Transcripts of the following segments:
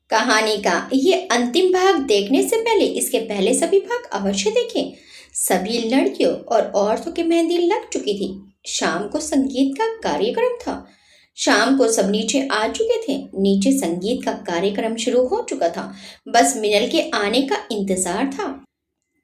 कहानी का ये अंतिम भाग देखने से पहले इसके पहले सभी भाग अवश्य देखें। सभी लड़कियों और औरतों की मेहंदी लग चुकी थी। शाम को संगीत का कार्यक्रम था। शाम को सब नीचे आ चुके थे। नीचे संगीत का कार्यक्रम शुरू हो चुका था। बस मिनल के आने का इंतजार था।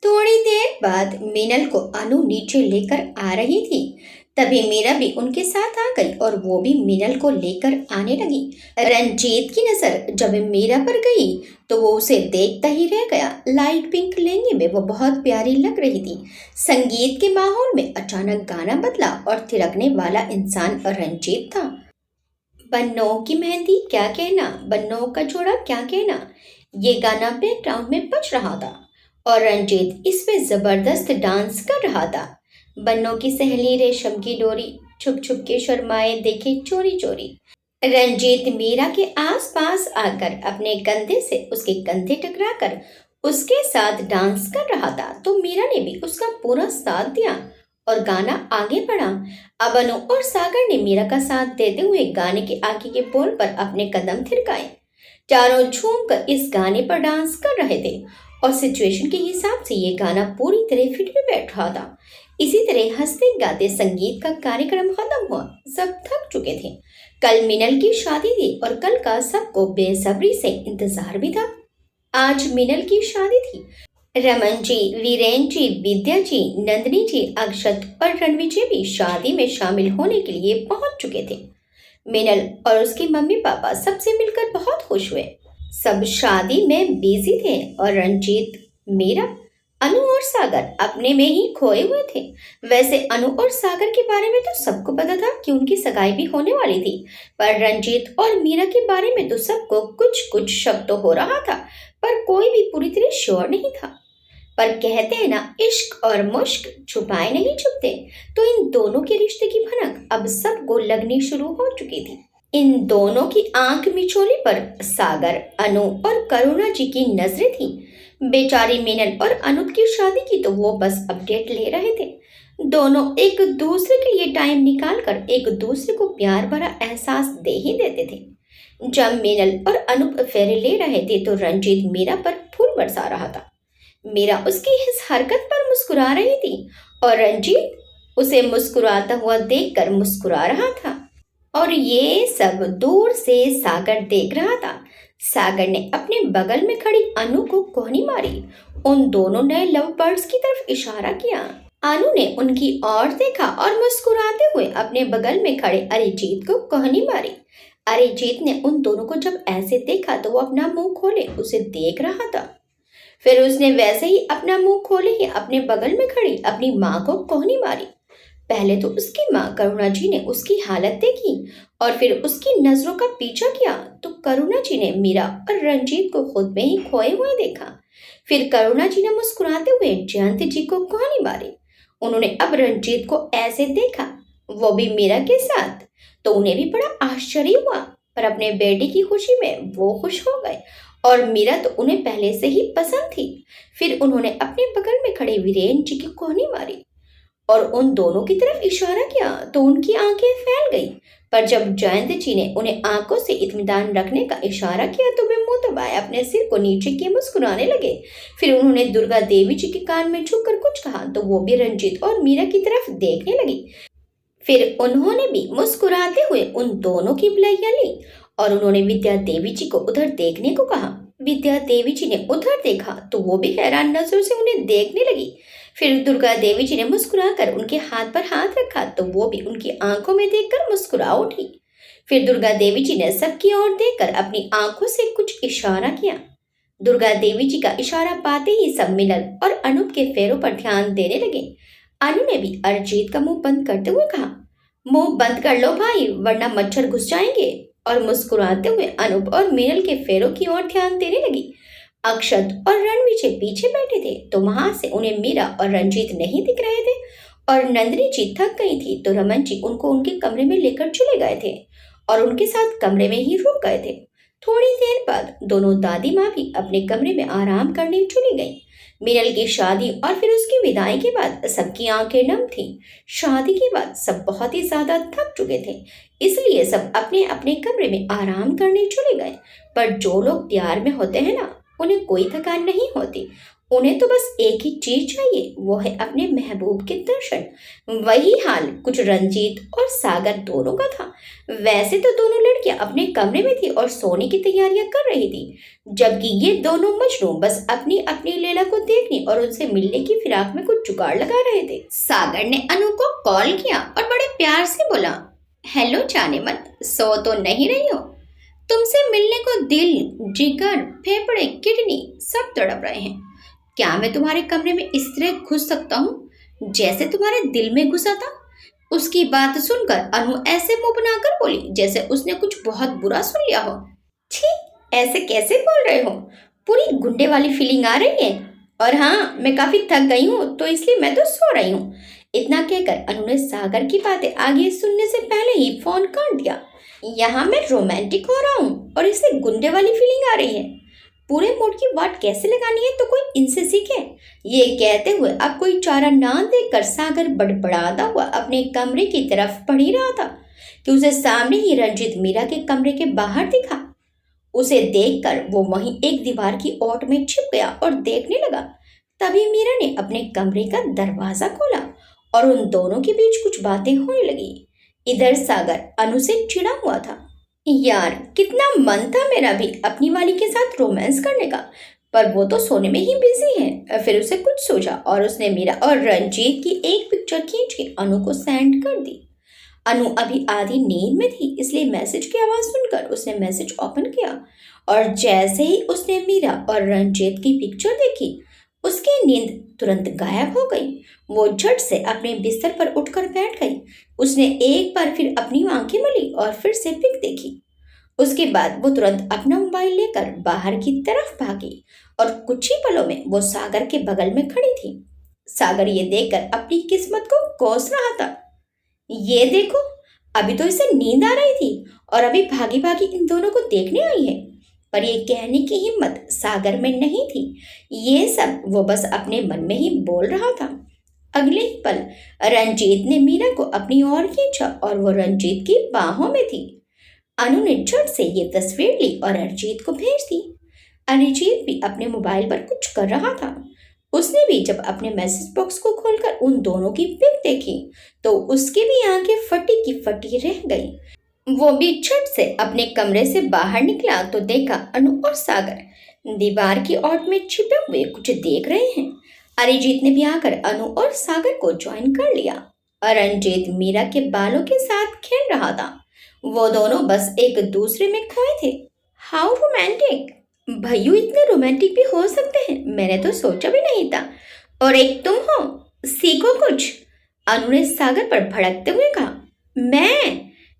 थोड़ी देर बाद मीनल को अनु नीचे लेकर आ रही थी। तभी मीरा भी उनके साथ आ गई और वो भी मीनल को लेकर आने लगी। रंजीत की नजर जब मीरा पर गई तो वो उसे देखता ही रह गया। लाइट पिंक लहंगे में वो बहुत प्यारी लग रही थी। संगीत के माहौल में अचानक गाना बदला और थिरकने वाला इंसान रंजीत था। बन्नों की मेहंदी क्या कहना, बन्नों का जोड़ा क्या कहना, ये गाना बैकग्राउंड में बज रहा था और रंजीत इस पे जबरदस्त डांस कर रहा था। बन्नों की सहेली रेशम की डोरी छुप छुप के शर्माए देखे चोरी चोरी। रंजीत मीरा के आस पास आकर अपने कंधे से उसके कंधे टकराकर उसके साथ डांस कर रहा था तो मीरा ने भी उसका पूरा साथ दिया और गाना आगे बढ़ा। अब अनु और सागर ने मीरा का साथ देते हुए गाने के आगे के बोल पर अपने कदम थिरकाए। चारों झूमकर इस गाने पर डांस कर रहे थे और सिचुएशन के हिसाब से ये गाना पूरी तरह फिट में बैठ रहा था। इसी तरह हंसते गाते संगीत का कार्यक्रम खत्म हुआ। सब थक चुके थे। कल मिनल की शादी थी और कल का सबको बेसब्री से इंतजार भी था। आज मिनल की शादी थी। रमन जी, वीरेन जी, विद्या जी, नंदिनी जी, अक्षत और रणवीर जी भी शादी में शामिल होने के लिए पहुंच चुके थे। मिनल और उसके मम्मी पापा सबसे मिलकर बहुत खुश हुए। सब शादी में बिजी थे और रंजीत, मीरा, अनु और सागर अपने में ही खोए हुए थे। वैसे अनु और सागर के बारे में तो सबको पता था कि उनकी सगाई भी होने वाली थी, पर रंजीत और मीरा के बारे में तो सबको कुछ कुछ शक तो हो रहा था, पर कोई भी पूरी तरह श्योर नहीं था। पर कहते हैं ना, इश्क और मुश्क छुपाए नहीं छुपते, तो इन दोनों के रिश्ते की भनक अब सबको लगनी शुरू हो चुकी थी। इन दोनों की आंख मिचोली पर सागर, अनु और करुणा जी की नजरें थी। बेचारी मीनल और अनूप की शादी की तो वो बस अपडेट ले रहे थे। दोनों एक दूसरे के लिए टाइम निकालकर एक दूसरे को प्यार भरा एहसास दे ही देते थे। जब मीनल और अनूप फेरे ले रहे थे तो रंजीत मीरा पर फूल बरसा रहा था। मीरा उसकी इस हरकत पर मुस्कुरा रही थी और रंजीत उसे मुस्कुराता हुआ देखकर मुस्कुरा रहा था और ये सब दूर से सागर देख रहा था। सागर ने अपने बगल में खड़ी अनु को कोहनी मारी। उन दोनों ने लव बर्ड्स की तरफ इशारा किया। अनु ने उनकी ओर देखा और मुस्कुराते हुए अपने बगल में खड़े अरिजीत को कोहनी मारी। अरिजीत ने उन दोनों को जब ऐसे देखा तो वो अपना मुंह खोले उसे देख रहा था। फिर उसने वैसे ही अपना मुंह खोले ही अपने बगल में खड़ी अपनी माँ को कोहनी मारी। पहले तो उसकी माँ करुणा जी ने उसकी हालत देखी और फिर उसकी नजरों का पीछा किया तो करुणा जी ने मीरा और रंजीत को खुद में ही खोए हुए देखा। फिर करुणा जी ने मुस्कुराते हुए जयंत जी को कोहनी मारी। उन्होंने अब रंजीत को ऐसे देखा, वो भी मीरा के साथ, तो उन्हें भी बड़ा आश्चर्य हुआ, पर अपने बेटे की खुशी में वो खुश हो गए और मीरा तो उन्हें पहले से ही पसंद थी। फिर उन्होंने अपने बगल में खड़े वीरेन जी की कोहनी मारी और उन दोनों की तरफ इशारा किया तो उनकी आंखें फैल गई। पर जब जयंत जी ने उन्हें आंखों से इत्मीनान रखने का इशारा किया तो वे मुंह दबाए अपने सिर को नीचे किए मुस्कुराने लगे। फिर उन्होंने दुर्गा देवी जी के कान में झुककर कुछ कहा तो वो भी रंजीत और मीरा की तरफ देखने लगी। फिर उन्होंने भी मुस्कुराते हुए उन दोनों की बुलाइयां ली और उन्होंने विद्या देवी जी को उधर देखने को कहा। विद्या देवी जी ने उधर देखा तो वो भी हैरान नजरों से उन्हें देखने लगी। फिर दुर्गा देवी जी ने मुस्कुराकर उनके हाथ पर हाथ रखा तो वो भी उनकी आंखों में देखकर मुस्कुरा उठी। फिर दुर्गा देवी जी ने सबकी ओर देखकर अपनी आंखों से कुछ इशारा किया। दुर्गा देवी जी का इशारा पाते ही सब मिनल और अनूप के फेरों पर ध्यान देने लगे। अनु ने भी अरिजीत का मुंह बंद करते हुए कहा, मुंह बंद कर लो भाई वरना मच्छर घुस जाएंगे, और मुस्कुराते हुए अनूप और मिनल के फेरों की ओर ध्यान देने लगी। अक्षत और रणवीर जी पीछे बैठे थे तो वहां से उन्हें मीरा और रंजीत नहीं दिख रहे थे और नंदिनी जी थक गई थी तो रमन जी उनको उनके कमरे में लेकर चले गए थे और उनके साथ कमरे में ही रुक गए थे। थोड़ी देर बाद दोनों दादी माँ भी अपने कमरे में आराम करने चली गईं। मीनल की शादी और फिर उसकी विदाई के बाद सबकी आंखें नम थीं। शादी के बाद सब बहुत ही ज्यादा थक चुके थे, इसलिए सब अपने अपने कमरे में आराम करने चले गए। पर जो लोग प्यार में होते हैं ना, उन्हें कोई थकान नहीं होती। उन्हें तो बस एक ही चीज चाहिए, वो है अपने महबूब के दर्शन। वही हाल कुछ रंजीत और सागर दोनों का था। वैसे तो दोनों लड़कियां अपने कमरे में थी और सोने की तैयारियां कर रही थी, जबकि ये दोनों मजनू बस अपनी अपनी लैला को देखने और उनसे मिलने की फिराक में कुछ जुगाड़ लगा रहे थे। सागर ने अनु को कॉल किया और बड़े प्यार से बोला, हेलो जाने मत, सो तो नहीं रही हो? तुमसे मिलने को दिल, जिगर, फेफड़े, किडनी सब तड़प रहे हैं। क्या मैं तुम्हारे कमरे में इस तरह घुस सकता हूँ जैसे तुम्हारे दिल में घुसा था? उसकी बात सुनकर अनु ऐसे मुंह बनाकर बोली जैसे उसने कुछ बहुत बुरा सुन लिया हो। छी, ऐसे कैसे बोल रहे हो? पूरी गुंडे वाली फीलिंग आ रही है। और हाँ, मैं काफी थक गई हूँ तो इसलिए मैं तो सो रही हूँ। इतना कहकर अनु ने सागर की बातें आगे सुनने से पहले ही फोन काट दिया। यहाँ मैं रोमांटिक हो रहा हूँ और इसे गुंडे वाली फीलिंग आ रही है। पूरे मूड की वाट कैसे लगानी है तो कोई इनसे सीखे। ये कहते हुए अब कोई चारा ना देखकर सागर बड़बड़ाता हुआ अपने कमरे की तरफ बढ़ ही रहा था कि उसे सामने ही रंजीत मीरा के कमरे के बाहर दिखा। उसे देखकर वो वहीं एक दीवार की ओट में छिप गया और देखने लगा। तभी मीरा ने अपने कमरे का दरवाजा खोला और उन दोनों के बीच कुछ बातें होने लगी। इधर सागर अनु से चिढ़ा हुआ था। यार, कितना मन था मेरा भी अपनी वाली के साथ रोमांस करने का, पर वो तो सोने में ही बिजी है। फिर उसे कुछ सोचा और उसने मीरा और रंजीत की एक पिक्चर खींच के अनु को सेंड कर दी। अनु अभी आधी नींद में थी, इसलिए मैसेज की आवाज सुनकर उसने मैसेज ओपन किया और जैसे ही उसने मीरा और रंजीत की पिक्चर देखी, उसकी नींद तुरंत गायब हो गई। वो झट से अपने बिस्तर पर उठकर बैठ गई। उसने एक बार फिर अपनी आंखें मली और फिर से पिक देखी। उसके बाद वो तुरंत अपना मोबाइल लेकर बाहर की तरफ भागी और कुछ ही पलों में वो सागर के बगल में खड़ी थी। सागर ये देखकर अपनी किस्मत को कोस रहा था। ये देखो, अभी तो इसे नींद आ रही थी और अभी भागी भागी इन दोनों को देखने आई है। पर ये कहने की हिम्मत सागर में नहीं थी। ये सब वो बस अपने मन में ही बोल रहा था। अगले ही पल रंजीत ने मीरा को अपनी ओर खींचा और वो रंजीत की बाहों में थी। अनु ने झट से ये तस्वीर ली और अरिजीत को भेज दी। अरिजीत भी अपने मोबाइल पर कुछ कर रहा था। उसने भी जब अपने मैसेज बॉक्स को खोलकर उन दोनों की पिक देखी तो उसकी भी आंखें फटी की फटी रह गई। वो भी झट से अपने कमरे से बाहर निकला तो देखा अनु और सागर दीवार की ओट में छिपे हुए कुछ देख रहे हैं। अरिजीत ने भी आकर अनु और सागर को ज्वाइन कर लिया और रंजीत मीरा के बालों के साथ खेल रहा था। वो दोनों बस एक दूसरे में खोए थे। How romantic! भैयू इतने रोमांटिक भी हो सकते हैं, मैंने तो सोचा भी नहीं था। और एक तुम हो, सीखो कुछ। अनु ने सागर पर भड़कते हुए कहा।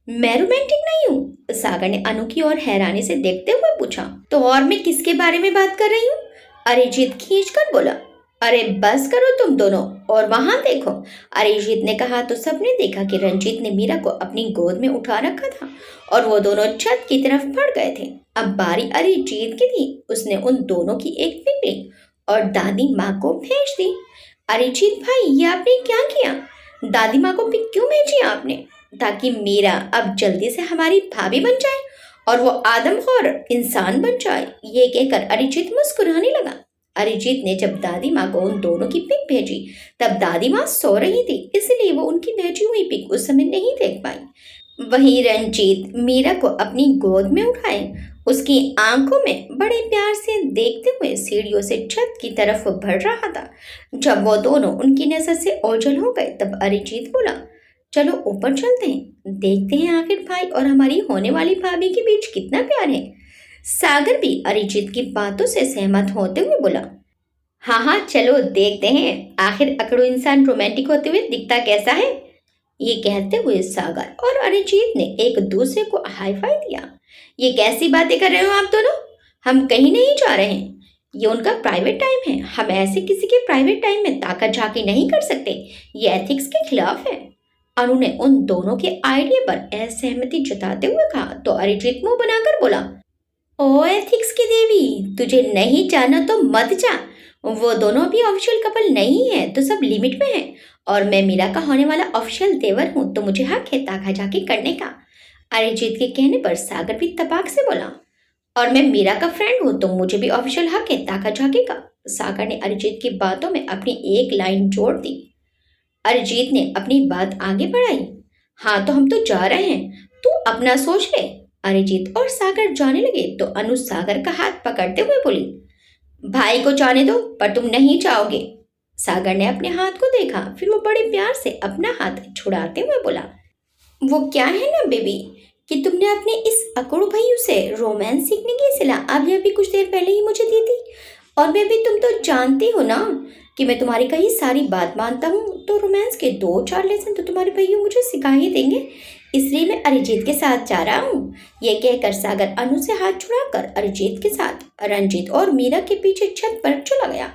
मैं रोमांटिक नहीं हूँ, सागर ने अनु की ओर हैरानी से देखते हुए पूछा। तो और मैं किसके बारे में बात कर रही हूँ? अरिजीत खींचकर बोला। अरे बस करो तुम दोनों और वहां देखो। अरिजीत ने कहा तो सबने देखा कि रंजीत ने मीरा को अपनी गोद में उठा रखा था और वो दोनों छत की तरफ बढ़ गए थे। अब बारी अरिजीत की थी। उसने उन दोनों की एक पिक ली और दादी माँ को भेज दी। अरिजीत भाई, ये आपने क्या किया? दादी माँ को पिक क्यों भेजी आपने? ताकि मीरा अब जल्दी से हमारी भाभी बन जाए और वो आदमखोर इंसान बन जाए। ये कहकर अरिजीत मुस्कुराने लगा। अरिजीत ने जब दादी माँ को उन दोनों की पिक भेजी तब दादी माँ सो रही थी, इसलिए वो उनकी भेजी हुई पिक उस समय नहीं देख पाई। वहीं रंजीत मीरा को अपनी गोद में उठाए उसकी आंखों में बड़े प्यार से देखते हुए सीढ़ियों से छत की तरफ बढ़ रहा था। जब वो दोनों उनकी नजर से ओझल हो गए तब अरिजीत बोला, चलो ऊपर चलते हैं, देखते हैं आखिर भाई और हमारी होने वाली भाभी के बीच कितना प्यार है। सागर भी अरिजीत की बातों से सहमत होते हुए बोला, हाँ चलो देखते हैं आखिर अकड़ू इंसान रोमांटिक होते हुए दिखता कैसा है। ये कहते हुए सागर और अरिजीत ने एक दूसरे को हाई फाई दिया। ये कैसी बातें कर रहे हो आप दोनों? हम कहीं नहीं जा रहे हैं, ये उनका प्राइवेट टाइम है। हम ऐसे किसी के प्राइवेट टाइम में ताका झाकी नहीं कर सकते, ये एथिक्स के खिलाफ है। अनु ने उन दोनों के आइडिया पर असहमति जताते हुए कहा तो अरिजीत मुंह बनाकर बोला, ओ एथिक्स की देवी, तुझे नहीं जाना तो मत जा। वो दोनों भी ऑफिशियल कपल नहीं है तो सब लिमिट में है। और मैं मीरा का होने वाला ऑफिशियल देवर हूँ तो मुझे हक है ताका झाकी करने का। अरिजीत के कहने पर सागर भी तपाक से बोला। और मैं मीरा का फ्रेंड हूँ तो मुझे भी ऑफिशियल हक है ताका झाकी का। सागर ने अरिजीत की बातों में अपनी एक लाइन जोड़ दी। अरिजीत ने अपनी बात आगे बढ़ाई। हाँ तो हम तो जा रहे हैं, तू अपना सोच ले। अरिजीत और सागर जाने लगे तो अनु सागर का हाथ पकड़ते हुए बोली, भाई को जाने दो पर तुम नहीं जाओगे। सागर ने अपने हाथ को देखा, फिर वो बड़े प्यार से अपना हाथ छुड़ाते हुए बोला, वो क्या है ना बेबी कि तुमने अपने इस अकड़ू भैयू से रोमांस सीखने की सलाह अभी अभी कुछ देर पहले ही मुझे दी थी। और बेबी तुम तो जानती हो ना कि मैं तुम्हारी कही सारी बात मानता हूँ, तो रोमांस के 2-4 लेसन तो तुम्हारे भैया मुझे सिखा ही देंगे। इसलिए मैं अरिजीत के साथ जा रहा हूँ। ये कहकर सागर अनु से हाथ छुड़ाकर अरिजीत के साथ रंजीत और मीरा के पीछे छत पर चला गया।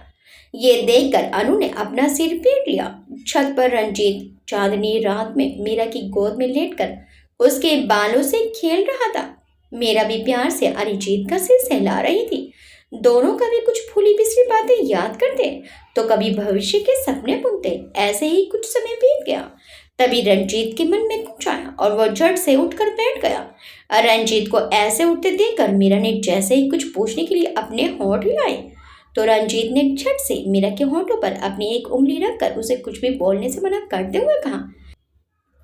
ये देखकर अनु ने अपना सिर पीट लिया। छत पर रंजीत चांदनी रात में मीरा की गोद में लेटकर उसके बालों से खेल रहा था। मीरा भी प्यार से अरिजीत का सिर सहला रही थी। दोनों कभी कुछ भूली बिसरी बातें याद करते तो कभी भविष्य के सपने बुनते। ऐसे ही कुछ समय बीत गया। तभी रंजीत के मन में कुछ आया और वह झट से उठकर बैठ गया। रंजीत को ऐसे उठते देखकर मीरा ने जैसे ही कुछ पूछने के लिए अपने होंठ हिलाए तो रंजीत ने झट से मीरा के होंठों पर अपनी एक उंगली रखकर उसे कुछ भी बोलने से मना करते हुए कहा,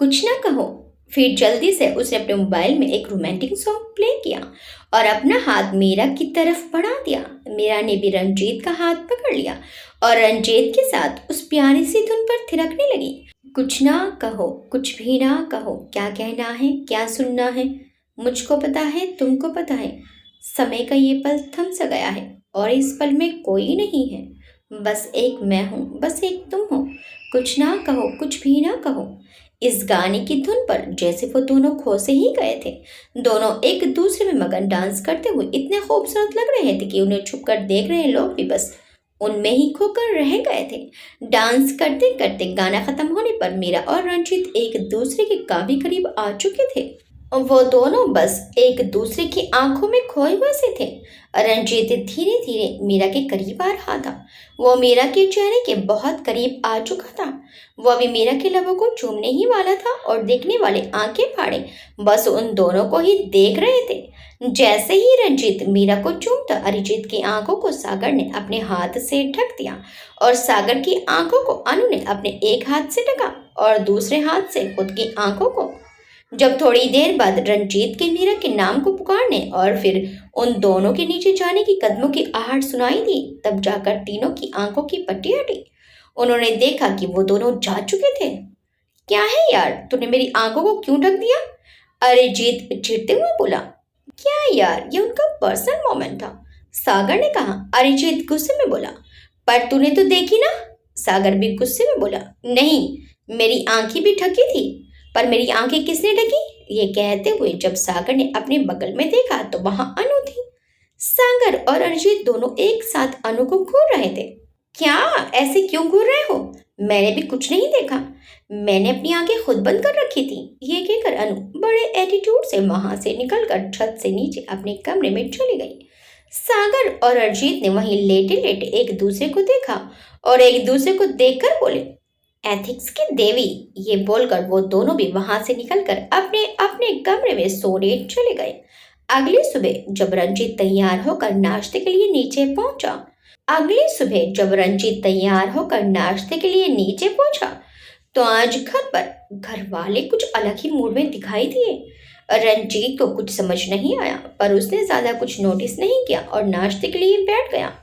कुछ ना कहो। फिर जल्दी से उसने अपने मोबाइल में एक रोमांटिक सॉन्ग प्ले किया और अपना हाथ मीरा की तरफ बढ़ा दिया। मीरा ने भी रंजीत का हाथ पकड़ लिया और रंजीत के साथ उस प्यारी सी धुन पर थिरकने लगी। कुछ ना कहो, कुछ भी ना कहो, क्या कहना है, क्या सुनना है, मुझको पता है, तुमको पता है। समय का ये पल थम सा गया है और इस पल में कोई नहीं है। बस एक मैं हूँ, बस एक तुम हो। कुछ ना कहो, कुछ भी ना कहो। इस गाने की धुन पर जैसे वो दोनों खो से ही गए थे। दोनों एक दूसरे में मगन डांस करते हुए इतने खूबसूरत लग रहे थे कि उन्हें छुपकर देख रहे लोग भी बस उनमें ही खोकर रह गए थे। डांस करते करते गाना खत्म होने पर मीरा और रंजीत एक दूसरे के काफी करीब आ चुके थे। वो दोनों बस एक दूसरे की आंखों में खोए हुए से थे। रंजीत धीरे धीरे मीरा के करीब आ रहा था। वो मीरा के चेहरे के बहुत करीब आ चुका था। वो अभी मीरा के लबों को चूमने ही वाला था और देखने वाले आंखें फाड़े बस उन दोनों को ही देख रहे थे। जैसे ही रंजीत मीरा को चूमता, अरिजीत की आंखों को सागर ने अपने हाथ से ढक दिया और सागर की आंखों को अनु ने अपने एक हाथ से ढका और दूसरे हाथ से खुद की आंखों को। जब थोड़ी देर बाद रंजीत के मीरा के नाम को पुकारने और फिर उन दोनों के नीचे जाने की कदमों की आहट सुनाई दी, तब जाकर तीनों की आंखों की पट्टी हटी। उन्होंने देखा कि वो दोनों जा चुके थे। क्या है यार, तूने मेरी आंखों को क्यों ढक दिया? अरिजीत चिढ़ते हुए बोला। क्या यार, ये उनका पर्सनल मोमेंट था, सागर ने कहा। अरिजीत गुस्से में बोला, पर तूने तो देखी ना। सागर भी गुस्से में बोला, नहीं, मेरी आंखें भी ढकी थी। पर मेरी आंखें किसने ढकी? ये कहते हुए जब सागर ने अपने बगल में देखा तो वहां अनु थी। सागर और अरिजीत दोनों एक साथ अनु को घूर रहे थे। क्या, ऐसे क्यों घूर रहे हो? मैंने भी कुछ नहीं देखा, मैंने अपनी आंखें खुद बंद कर रखी थी। ये कहकर अनु बड़े एटीट्यूड से वहां से निकलकर छत से नीचे अपने कमरे में चली गई। सागर और अरिजीत ने वहीं लेटे लेटे एक दूसरे को देखा और एक दूसरे को देखकर बोले, एथिक्स की देवी। ये बोलकर वो दोनों भी वहां से निकलकर अपने अपने कमरे में सोने चले गए। अगली सुबह जब रंजीत तैयार होकर नाश्ते के लिए नीचे पहुंचा तो आज घर पर घर वाले कुछ अलग ही मूड में दिखाई दिए। रंजीत को कुछ समझ नहीं आया पर उसने ज्यादा कुछ नोटिस नहीं किया और नाश्ते के लिए बैठ गया।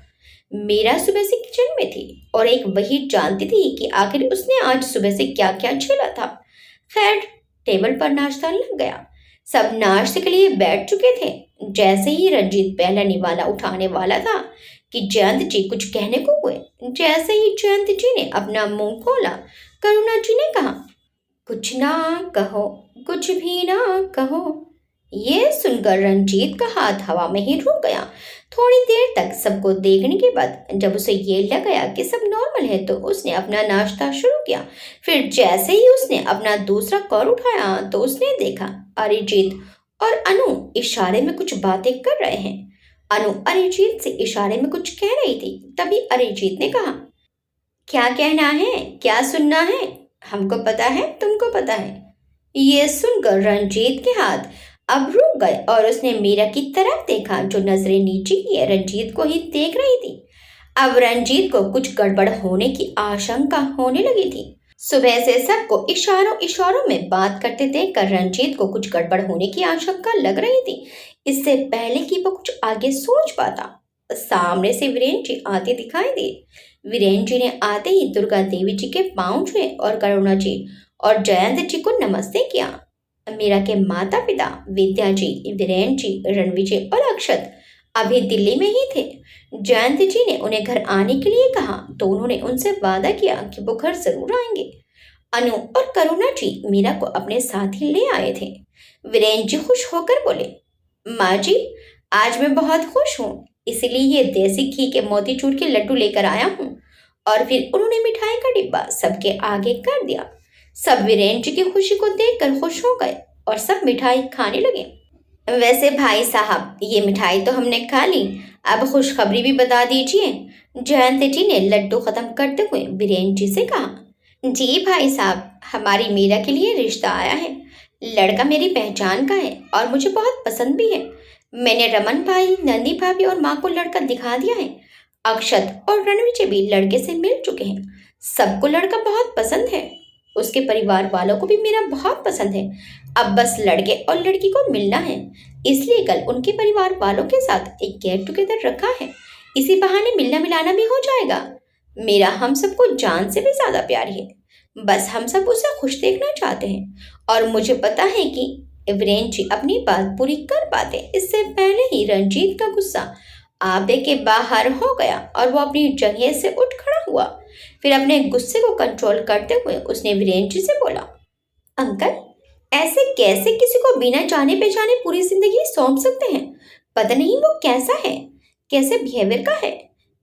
मीरा सुबह से किचन में थी और एक वही जानती थी कि आखिर उसने आज सुबह से क्या क्या झेला था। खैर, टेबल पर नाश्ता लग गया। सब नाश्ते के लिए बैठ चुके थे। जैसे ही रंजीत पहला निवाला उठाने वाला था कि जयंत जी कुछ कहने को हुए। जैसे ही जयंत जी ने अपना मुंह खोला, करुणा जी ने कहा, कुछ ना कहो, कुछ भी ना कहो। ये सुनकर रंजीत का हाथ हवा में ही रुक गया। थोड़ी देर तक सबको देखने के बाद जब उसे ये लग गया कि सब नॉर्मल है तो उसने अपना नाश्ता शुरू किया। फिर जैसे ही उसने अपना दूसरा कौर उठाया तो उसने देखा अरिजीत और अनु इशारे में कुछ बातें कर रहे हैं। अनु अरिजीत से इशारे में कुछ कह रही थी। तभी अरिजीत ने कहा, क्या कहना है, क्या सुनना है? हमको पता है, तुमको पता है। ये सुनकर रंजीत के हाथ अब रुक गए और उसने मीरा की तरफ देखा, जो नजरें नीचे किए रंजीत को ही देख रही थी। अब रंजीत को कुछ गड़बड़ होने की आशंका होने लगी थी। सुबह से सबको इशारों इशारों में बात करते देखकर रंजीत को कुछ गड़बड़ होने की आशंका लग रही थी। इससे पहले कि वो कुछ आगे सोच पाता, सामने से वीरेन जी आते दिखाई दिए। वीरेन जी ने आते ही दुर्गा देवी जी के पांव छुए और करुणा जी और जयंत जी को नमस्ते किया। मीरा के माता पिता विद्या जी, वीरेन जी, रणविजय और अक्षत अभी दिल्ली में ही थे। जयंत जी ने उन्हें घर आने के लिए कहा तो उन्होंने उनसे वादा किया कि वो घर जरूर आएंगे। अनु और करुणा जी मीरा को अपने साथ ही ले आए थे। वीरेन जी खुश होकर बोले, माँ जी, आज मैं बहुत खुश हूँ, इसलिए ये देसी घी के मोतीचूर के लड्डू लेकर आया हूँ। और फिर उन्होंने मिठाई का डिब्बा सबके आगे कर दिया। सब वीरेन जी की खुशी को देखकर खुश हो गए और सब मिठाई खाने लगे। वैसे भाई साहब, ये मिठाई तो हमने खा ली, अब खुशखबरी भी बता दीजिए। जयंत जी ने लड्डू खत्म करते हुए वीरेन जी से कहा। जी भाई साहब, हमारी मीरा के लिए रिश्ता आया है। लड़का मेरी पहचान का है और मुझे बहुत पसंद भी है। मैंने रमन भाई, नंदी भाभी और माँ को लड़का दिखा दिया है। अक्षत और रणविजय भी लड़के से मिल चुके हैं। सबको लड़का बहुत पसंद है। उसके परिवार वालों को भी मेरा बहुत पसंद है। अब बस लड़के और लड़की को मिलना है, इसलिए कल उनके परिवार वालों के साथ एक गेट टुगेदर रखा है। इसी बहाने मिलना मिलाना भी हो जाएगा। मेरा हम सबको जान से भी ज्यादा प्यारी है। बस हम सब उसे खुश देखना चाहते हैं और मुझे पता है कि वीरेन जी अपनी बात पूरी कर पाते। इससे पहले ही रंजीत का गुस्सा आबे के बाहर हो गया और वो अपनी जगह से उठ खड़ा हुआ। फिर अपने गुस्से को कंट्रोल करते हुए उसने वीरेन जी से बोला, अंकल, ऐसे कैसे किसी को बिना जाने पहचाने पूरी जिंदगी सौंप सकते हैं? पता नहीं वो कैसा है, कैसे बिहेवियर का है,